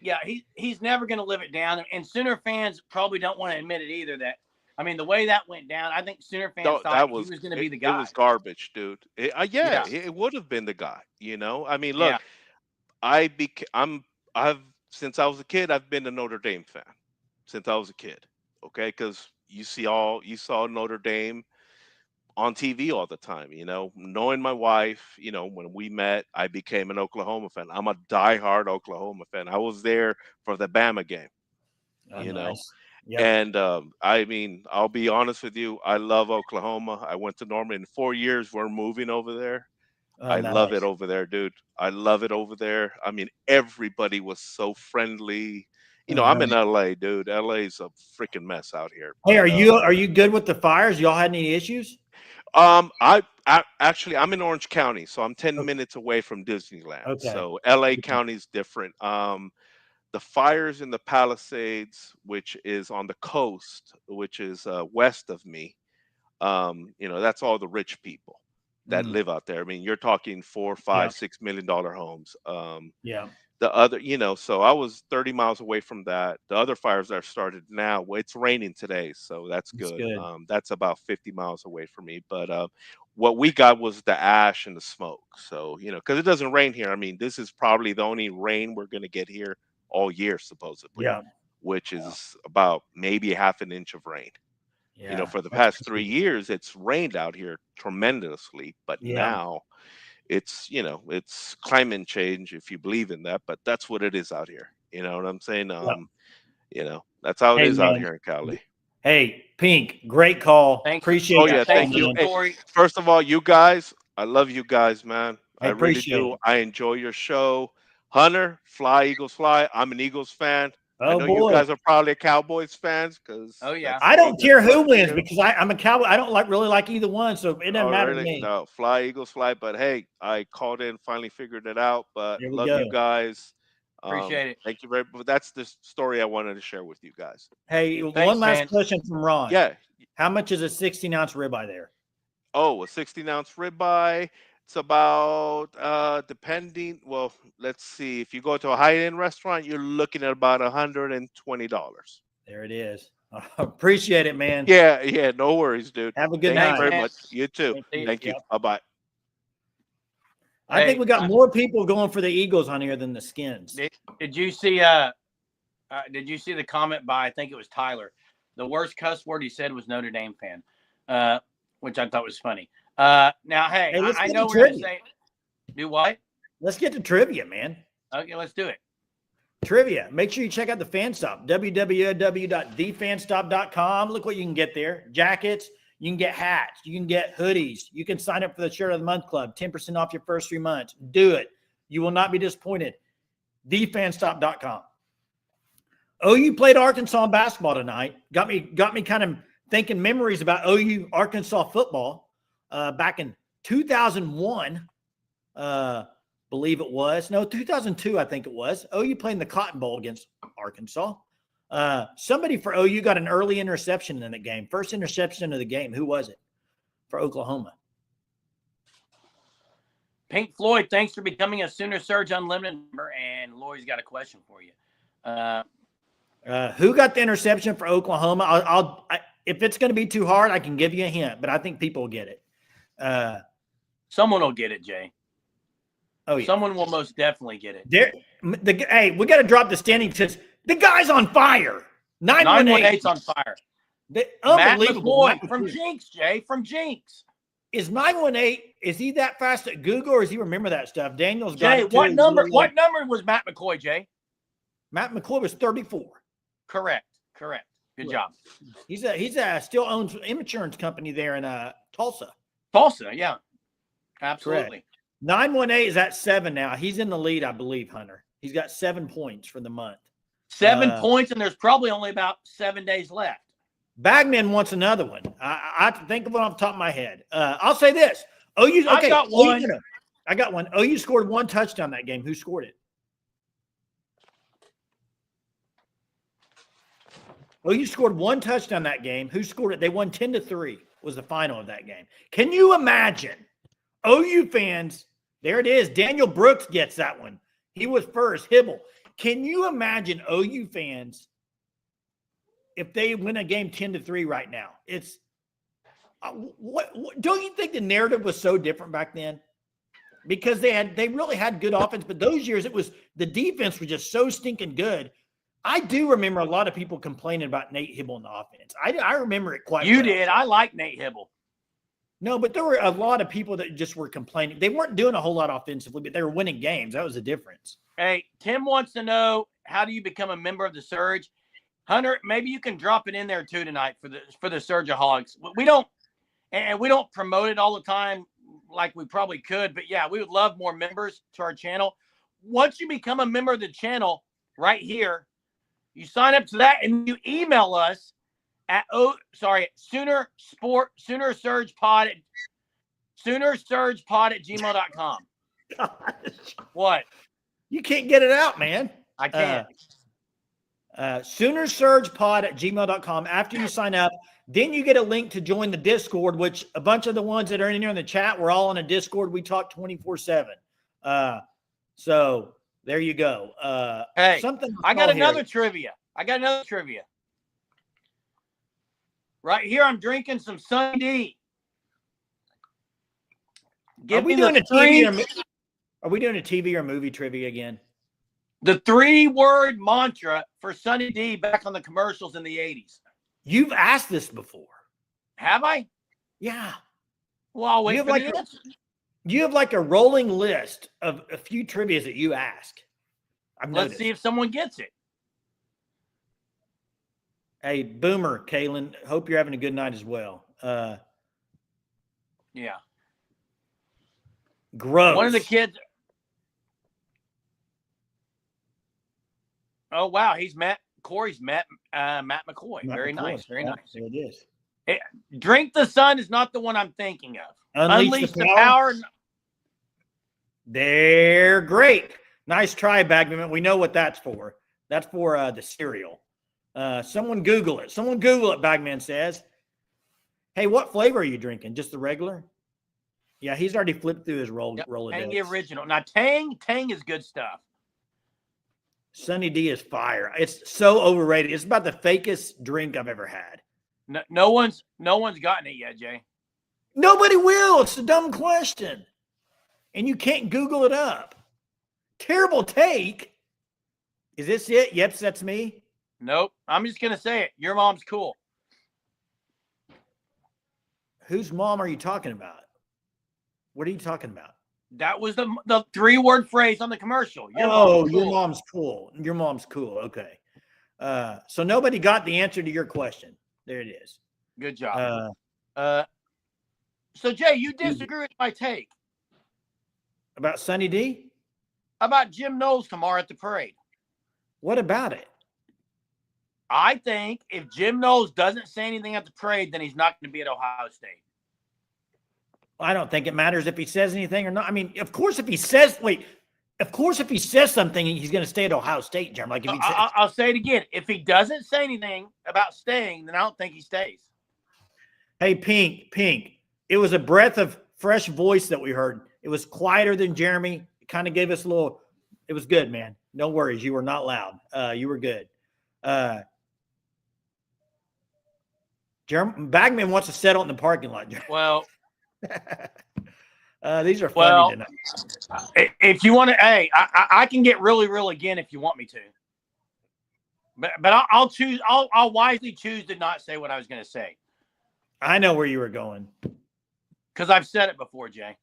yeah, he's never going to live it down. And Sooner fans probably don't want to admit it either. The way that went down, I think Sooner fans thought he was going to be the guy. It was garbage, dude. It would have been the guy. You know, I mean, look, since I was a kid, I've been a Notre Dame fan since I was a kid. Okay, because you saw Notre Dame on TV all the time, you know. Knowing my wife, you know, when we met, I became an Oklahoma fan. I'm a diehard Oklahoma fan. I was there for the Bama game, you know. Yep. And I'll be honest with you, I love Oklahoma. I went to Norman. In 4 years, we're moving over there. I love it over there, dude. I love it over there. I mean, everybody was so friendly. You know, I'm in LA, dude. LA's a freaking mess out here. Hey, are you good with the fires? Y'all had any issues? Actually, I'm in Orange County, so I'm 10 minutes away from Disneyland. Okay. So LA County's different. The fires in the Palisades, which is on the coast, which is west of me, you know, that's all the rich people that live out there. I mean, you're talking $4, $5, $6 million homes. The other, you know, so I was 30 miles away from that. The other fires that started now, it's raining today, so that's good. That's about 50 miles away from me. But what we got was the ash and the smoke. So, you know, because it doesn't rain here. I mean, this is probably the only rain we're going to get here all year, supposedly. Yeah. Which is about maybe half an inch of rain. Yeah. You know, for the past 3 years, it's rained out here tremendously. But now it's, you know, it's climate change, if you believe in that, but that's what it is out here. You know what I'm saying? You know, that's how it is out here in Cali. Hey, Pink, great call. Thanks. Appreciate it. Thank you. Hey, first of all, you guys, I love you guys, man. I really do. I enjoy your show. Hunter, fly, Eagles fly. I'm an Eagles fan. I know you guys are probably Cowboys fans because I don't care who wins because I'm a Cowboy. I don't really like either one, so it doesn't matter to me. No, fly, Eagles fly. But hey, I called in, finally figured it out. But love you guys. Appreciate it. Thank you very much. That's the story I wanted to share with you guys. Hey, one last question from Ron. Yeah. How much is a 16-ounce ribeye there? Oh, a 16-ounce ribeye. It's about depending. Well, let's see. If you go to a high-end restaurant, you're looking at about $120. There it is. Appreciate it, man. Yeah. No worries, dude. Have a good night. Thank you very much. You too. Thank you. Bye-bye. I think we got more people going for the Eagles on here than the Skins. Did you see? Did you see the comment by? I think it was Tyler. The worst cuss word he said was Notre Dame fan, which I thought was funny. Now, hey, I know we're going to say, do what? Let's get to trivia, man. Okay, let's do it. Trivia. Make sure you check out the Fan Stop, www.thefanstop.com. Look what you can get there. Jackets. You can get hats. You can get hoodies. You can sign up for the Shirt of the Month Club. 10% off your first 3 months. Do it. You will not be disappointed. Thefanstop.com. OU played Arkansas in basketball tonight. Got me kind of thinking memories about OU Arkansas football. Back in 2001, believe it was. No, 2002, I think it was. OU playing the Cotton Bowl against Arkansas. Somebody for OU got an early interception in the game. First interception of the game. Who was it? For Oklahoma. Pink Floyd, thanks for becoming a Sooner Surge Unlimited member. And Lori's got a question for you. Who got the interception for Oklahoma? If it's going to be too hard, I can give you a hint, but I think people will get it. Someone will get it, Jay. Oh, yeah. Someone will most definitely get it. Hey, we got to drop the standing because the guy's on fire. 918's on fire. Matt Unbelievable. McCoy from Jinx, Jay, from Jinx. Is 918, is he that fast at Google, or does he remember that stuff? Daniel's got Jay, it what too. number was Matt McCoy, Jay? Matt McCoy was 34. Correct. Good job. He's still owns an insurance company there in Tulsa. Tulsa, yeah. Absolutely. Correct. 918 is at 7 now. He's in the lead, I believe, Hunter. He's got 7 points for the month. 7 points, and there's probably only about 7 days left. Bagman wants another one. I have to think of it off the top of my head. I'll say this. OU, okay. I got one. I got one. OU scored 1 touchdown that game. Who scored it? OU scored 1 touchdown that game. Who scored it? They won 10-3 was the final of that game. Can you imagine? OU fans, there it is. Daniel Brooks gets that one. He was first. Hibble. Can you imagine OU fans if they win a game 10-3 right now? It's what don't you think the narrative was so different back then? Because they really had good offense, but those years it was the defense was just so stinking good. I do remember a lot of people complaining about Nate Hibble in the offense. I remember it quite well. You did. I like Nate Hibble. No, but there were a lot of people that just were complaining. They weren't doing a whole lot offensively, but they were winning games. That was the difference. Hey, Tim wants to know, how do you become a member of the Surge? Hunter, maybe you can drop it in there too tonight for the Surgeaholics. We don't promote it all the time like we probably could, but yeah, we would love more members to our channel. Once you become a member of the channel right here, you sign up to that and you email us at Soonersurgepod@gmail.com. What? You can't get it out, man. I can't. Soonersurgepod@gmail.com. After you sign up, then you get a link to join the Discord, which a bunch of the ones that are in here in the chat, we're all on a Discord. We talk 24/7. So there you go. Hey, something I got another trivia. Right here, I'm drinking some Sunny D. Are we doing a TV or movie trivia again? The 3-word mantra for Sunny D back on the commercials in the 80s. You've asked this before. Have I? Yeah. Well, I'll wait for the answer. You have like a rolling list of a few trivias that you ask. Let's see if someone gets it. Hey, Boomer, Kaylin, hope you're having a good night as well. Yeah. Gross. One of the kids. Oh, wow. Corey's met Matt McCoy. Very nice. Very nice. There it is. Drink the Sun is not the one I'm thinking of. Unleash the power. They're great. Nice try, Bagman. We know what that's for. That's for the cereal. Someone Google it. Bagman says. Hey, what flavor are you drinking? Just the regular? Yeah, he's already flipped through his Rolodex. Tang original. Now, Tang is good stuff. Sunny D is fire. It's so overrated. It's about the fakest drink I've ever had. No one's gotten it yet, Jay. Nobody will. It's a dumb question. And you can't Google it up. Terrible take. Is this it? Yep, that's me. Nope. I'm just going to say it. Your mom's cool. Whose mom are you talking about? What are you talking about? That was the 3-word phrase on the commercial. Your mom's cool. Your mom's cool. Okay. So nobody got the answer to your question. There it is. Good job. So, Jay, you disagree with my take. About Sunny D? About Jim Knowles tomorrow at the parade. What about it? I think if Jim Knowles doesn't say anything at the parade, then he's not going to be at Ohio State. I don't think it matters if he says anything or not. I mean, of course, if he says something, he's going to stay at Ohio State, Jeremy. Like if he I'll say it again. If he doesn't say anything about staying, then I don't think he stays. Hey, Pink. It was a breath of fresh voice that we heard. It was quieter than Jeremy. It kind of gave us a little. It was good, man. No worries. You were not loud. You were good. Jeremy Bagman wants to settle in the parking lot. Well. These are funny tonight. If you want to, hey, I can get really real again if you want me to. But I'll choose. I'll wisely choose to not say what I was going to say. I know where you were going. Because I've said it before, Jay.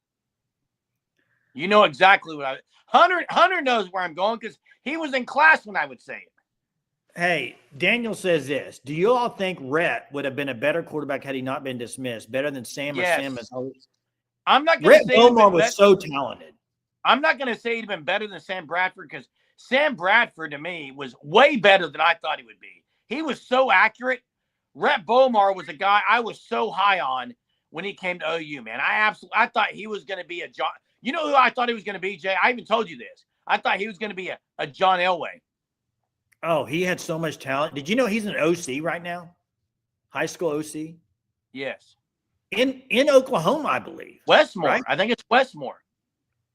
You know exactly what Hunter knows where I'm going because he was in class when I would say it. Hey, Daniel says this. Do you all think Rhett would have been a better quarterback had he not been dismissed? Better than Sam Yes. or Sam as host? I'm not going to say Bomar was so talented. I'm not going to say he'd been better than Sam Bradford because Sam Bradford to me was way better than I thought he would be. He was so accurate. Rhett Bomar was a guy I was so high on when he came to OU, man. I thought he was going to be a John. You know who I thought he was going to be, Jay? I even told you this. I thought he was going to be a John Elway. Oh, he had so much talent. Did you know he's an OC right now? High school OC? Yes. In Oklahoma, I believe. Westmore. Right? I think it's Westmore.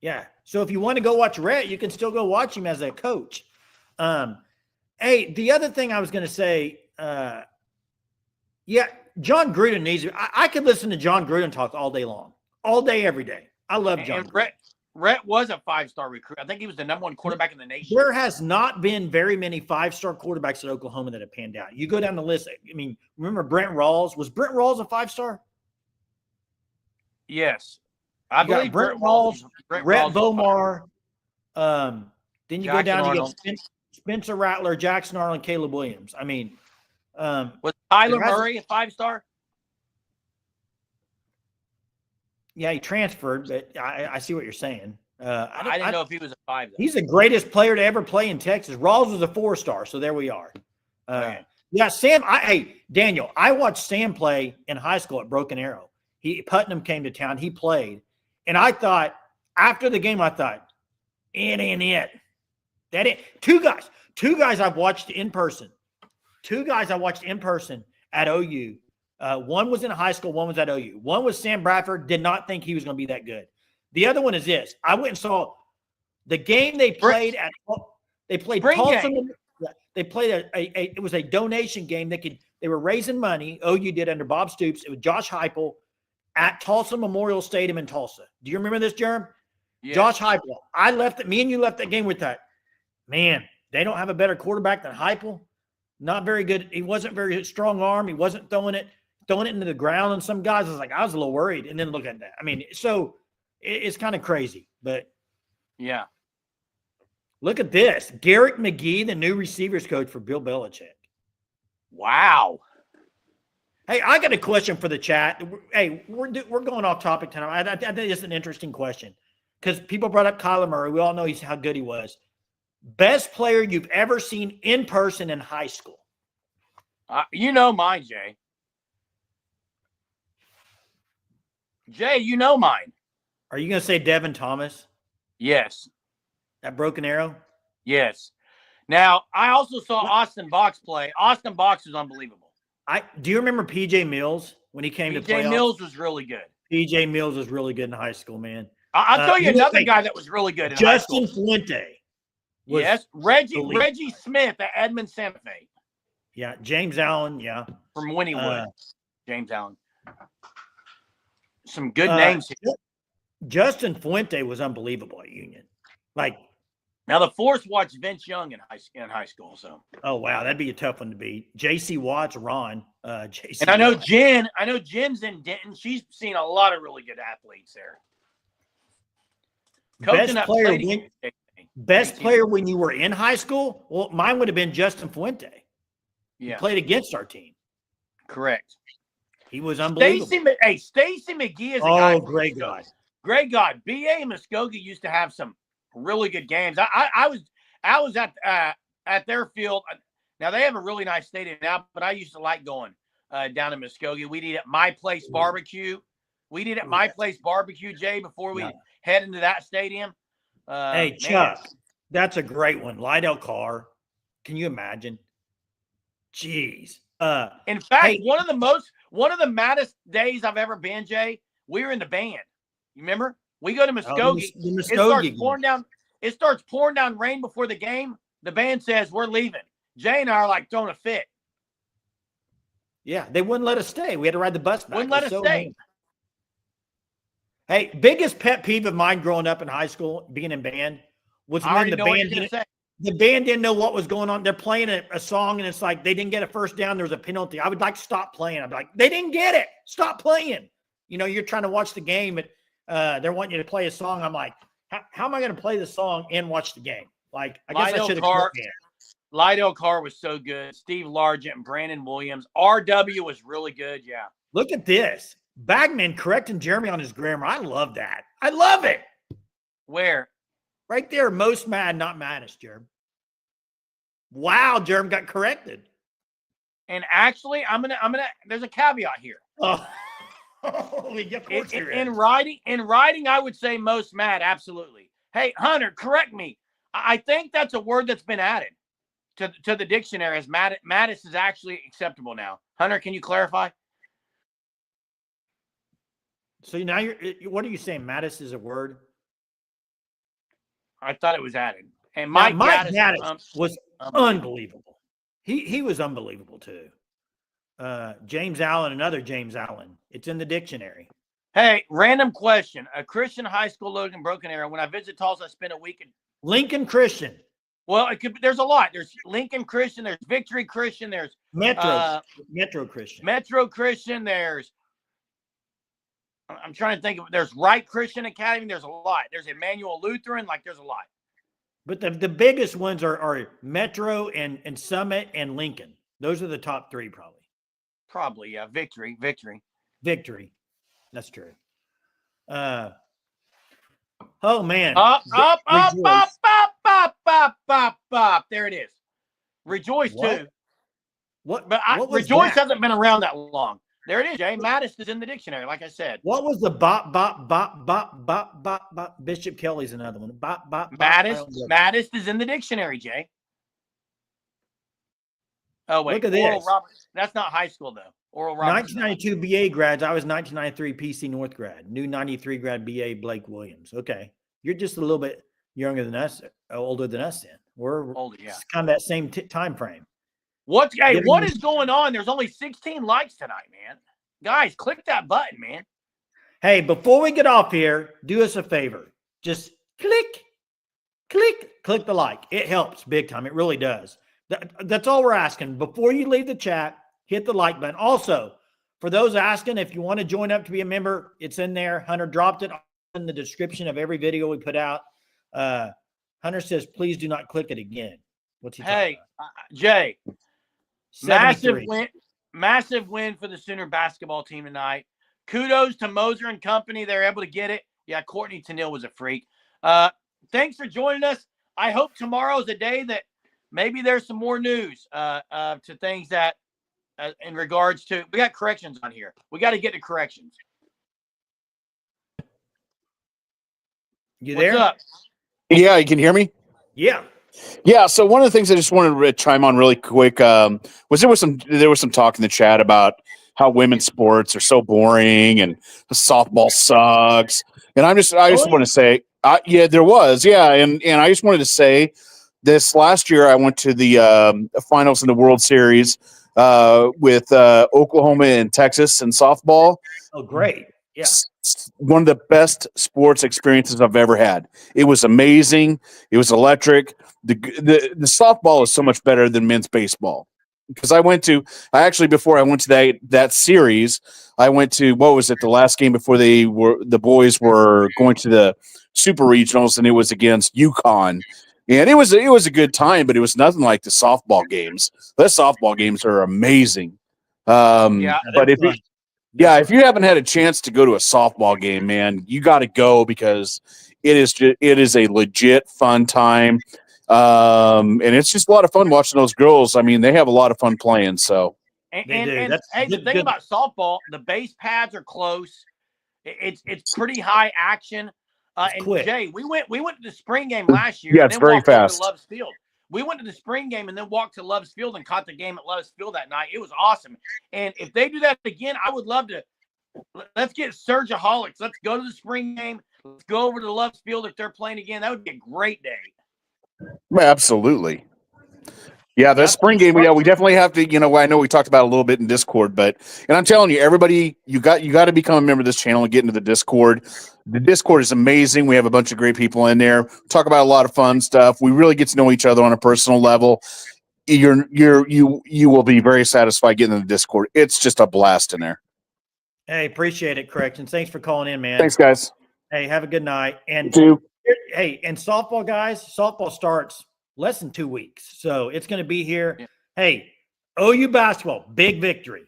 Yeah. So if you want to go watch Rhett, you can still go watch him as a coach. Hey, the other thing I was going to say, John Gruden needs – I could listen to John Gruden talk all day long. All day, every day. I love John Gruden. Rhett was a 5-star recruit. I think he was the #1 quarterback in the nation. There has not been very many 5-star quarterbacks at Oklahoma that have panned out. You go down the list. I mean, remember Brent Rawls? Was Brent Rawls a 5-star? Yes. I believe Brent Rawls, Rhett Bomar. Then you go down to Spencer Rattler, Jackson Arnold, Caleb Williams. I mean, was Tyler Murray a 5-star? Yeah, he transferred, but I see what you're saying. I didn't know if he was a 5. Though. He's the greatest player to ever play in Texas. Rawls was a 4-star, so there we are. Yeah, Sam. Daniel, I watched Sam play in high school at Broken Arrow. Putnam came to town. He played, and I thought after the game, it ain't it. That it. Two guys I've watched in person. Two guys I watched in person at OU. One was in high school, one was at OU. One was Sam Bradford, did not think he was going to be that good. The other one is this. I went and saw the game they played Tulsa. They played it was a donation game. They were raising money. OU did under Bob Stoops. It was Josh Heupel at Tulsa Memorial Stadium in Tulsa. Do you remember this, Jerem? Yeah. Josh Heupel. Me and you left that game with that. Man, they don't have a better quarterback than Heupel. Not very good. He wasn't very strong arm. He wasn't throwing it into the ground. And some guys, I was a little worried. And then look at that. I mean, so it's kind of crazy. But yeah, look at this. Garrett McGee, the new receivers coach for Bill Belichick. Wow. Hey, I got a question for the chat. Hey, we're going off topic tonight. I think it's an interesting question because people brought up Kyler Murray. We all know how good he was. Best player you've ever seen in person in high school? You know mine, Jay. Jay, you know mine. Are you going to say Devin Thomas? Yes. At Broken Arrow? Yes. Now, I also saw Austin Box play. Austin Box is unbelievable. Do you remember P.J. Mills when he came to playoffs? P.J. Mills was really good. P.J. Mills was really good in high school, man. I'll tell you another guy that was really good in high school. Justin Fuente. Yes, Reggie Smith at Edmond Santa Fe. Yeah, James Allen, yeah. From Wynnewood. James Allen. Some good names here. Justin Fuente was unbelievable at Union. Now the Force watched Vince Young in high school. So. Oh wow, that'd be a tough one to beat. J.C. Watts, Ron. J.C. And I know Jen. I know Jen's in Denton. She's seen a lot of really good athletes there. Best player when you were in high school? Well, mine would have been Justin Fuente. Yeah. He played against our team. Correct. He was unbelievable. Stacy McGee is a guy. Oh, great guy. Great guy. B.A. and Muskogee used to have some really good games. I was at their field. Now they have a really nice stadium now, but I used to like going down to Muskogee. We'd eat at My Place Barbecue. Jay, before we head into that stadium. Hey, Chuck, that's a great one. Lydell Carr. Can you imagine? Jeez. In fact, one of the maddest days I've ever been, Jay, we were in the band. You remember? We go to Muskogee. It starts pouring down rain before the game. The band says, we're leaving. Jay and I are throwing a fit. Yeah, they wouldn't let us stay. We had to ride the bus back. Wouldn't let us stay. Mean. Hey, biggest pet peeve of mine growing up in high school, being in band, was when the band didn't know what was going on. They're playing a song, and it's like they didn't get a first down. There was a penalty. I would like to stop playing. I'd be like, they didn't get it. Stop playing. You know, you're trying to watch the game, and they're wanting you to play a song. I'm like, how am I going to play the song and watch the game? Like, I guess I should have. Lydell Carr was so good. Steve Largent and Brandon Williams. RW was really good. Yeah. Look at this. Bagman correcting Jeremy on his grammar. I love that. I love it. Where? Right there. Most mad, not maddest, Jerm. Wow, Jerm got corrected. And actually, I'm gonna. There's a caveat here. Oh, in writing, I would say most mad. Absolutely. Hey, Hunter, correct me. I think that's a word that's been added to the dictionary as maddest is actually acceptable now. Hunter, can you clarify? So now what are you saying? Maddest is a word? I thought it was added. And Mike Gaddis was unbelievable. He was unbelievable too. James Allen, another James Allen. It's in the dictionary. Hey, random question. A Christian high school Logan Broken Arrow. When I visit Tulsa, I spend a week in Lincoln Christian. Well, there's a lot. There's Lincoln Christian. There's Victory Christian. There's Metro Christian. Metro Christian. There's I'm trying to think of. There's Wright Christian Academy. There's a lot. There's Emmanuel Lutheran. Like there's a lot. But the biggest ones are Metro and Summit and Lincoln. Those are the top three, probably. Probably, yeah. Victory. That's true. Oh man. Up. There it is. Rejoice too. What? But Rejoice hasn't been around that long. There it is, Jay. Maddest is in the dictionary, like I said. What was the bop? Bishop Kelly's another one. Bop. Maddest is in the dictionary, Jay. Oh, wait. Look at this. That's not high school, though. Oral Roberts. 1992 BA grads. I was 1993 PC North grad. New 93 grad BA Blake Williams. Okay. You're just a little bit younger than us, older than us then. We're older, yeah. Kind of that same time frame. What is going on? There's only 16 likes tonight, man. Guys, click that button, man. Hey, before we get off here, do us a favor. Just click the like. It helps big time. It really does. That's all we're asking. Before you leave the chat, hit the like button. Also, for those asking, if you want to join up to be a member, it's in there. Hunter dropped it in the description of every video we put out. Hunter says, please do not click it again. What's he talking about? Jay, 73. massive win for the Sooner basketball team tonight. Kudos to Moser and company. They're able to get it. Yeah, Courtney Tennille was a freak. Thanks for joining us. I hope tomorrow's a day that maybe there's some more news to things that in regards to – we got corrections on here. We got to get to corrections. You there? What's up? Yeah, you can hear me? Yeah. Yeah, so one of the things I just wanted to chime on really quick was there was some talk in the chat about how women's sports are so boring and the softball sucks. And I just want to say, yeah, there was, yeah, and I just wanted to say this last year I went to the finals in the World Series with Oklahoma and Texas in softball. Oh, great. Yeah. One of the best sports experiences I've ever had. It was amazing. It was electric. The softball is so much better than men's baseball. Because before I went to that series, I went to, what was it, the last game before the boys were going to the super regionals, and it was against UConn. And it was a good time, but it was nothing like the softball games. The softball games are amazing. If you haven't had a chance to go to a softball game, man, you got to go because it is a legit fun time. And it's just a lot of fun watching those girls. I mean, they have a lot of fun playing. So the thing about softball, the base pads are close. It's pretty high action. And quick. Jay, we went to the spring game last year. Yeah, it's very fast. To Love's Field. We went to the spring game and then walked to Love's Field and caught the game at Love's Field that night. It was awesome. And if they do that again, I would love to. Let's get Surgeaholics. Let's go to the spring game. Let's go over to Love's Field if they're playing again. That would be a great day. Absolutely. Yeah, the spring game. Yeah, we definitely have to. I know we talked about it a little bit in Discord, and I'm telling you, everybody, you got to become a member of this channel and get into the Discord. The Discord is amazing. We have a bunch of great people in there. Talk about a lot of fun stuff. We really get to know each other on a personal level. You will be very satisfied getting in the Discord. It's just a blast in there. Hey, appreciate it, Corrections. Thanks for calling in, man. Thanks, guys. Hey, have a good night. And you too. Hey, and softball guys, softball starts less than 2 weeks. So it's going to be here. Yeah. Hey, OU basketball, big victory.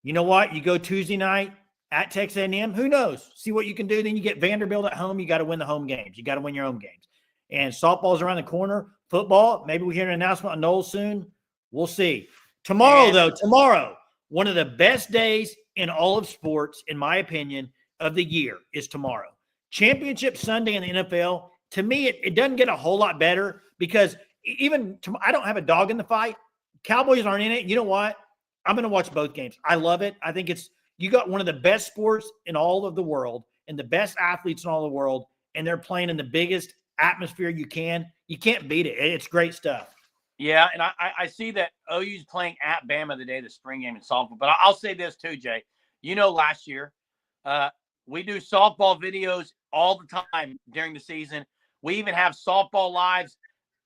You know what? You go Tuesday night at Texas A&M. Who knows? See what you can do. Then you get Vanderbilt at home. You got to win the home games. You got to win your home games. And softball's around the corner. Football, maybe we hear an announcement on Knowles soon. We'll see. Tomorrow, one of the best days in all of sports, in my opinion, of the year is tomorrow. Championship Sunday in the NFL. To me, it doesn't get a whole lot better because I don't have a dog in the fight. Cowboys aren't in it. You know what? I'm going to watch both games. I love it. I think you got one of the best sports in all of the world and the best athletes in all the world, and they're playing in the biggest atmosphere you can. You can't beat it. It's great stuff. Yeah, and I see that OU's playing at Bama the day of the spring game in softball. But I'll say this too, Jay. Last year, we do softball videos all the time during the season. We even have softball lives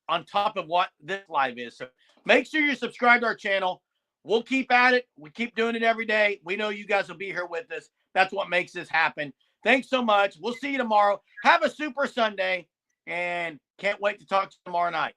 on top of what this live is. So make sure you're subscribed to our channel. We'll keep at it. We keep doing it every day. We know you guys will be here with us. That's what makes this happen. Thanks so much. We'll see you tomorrow. Have a super Sunday, and can't wait to talk to you tomorrow night.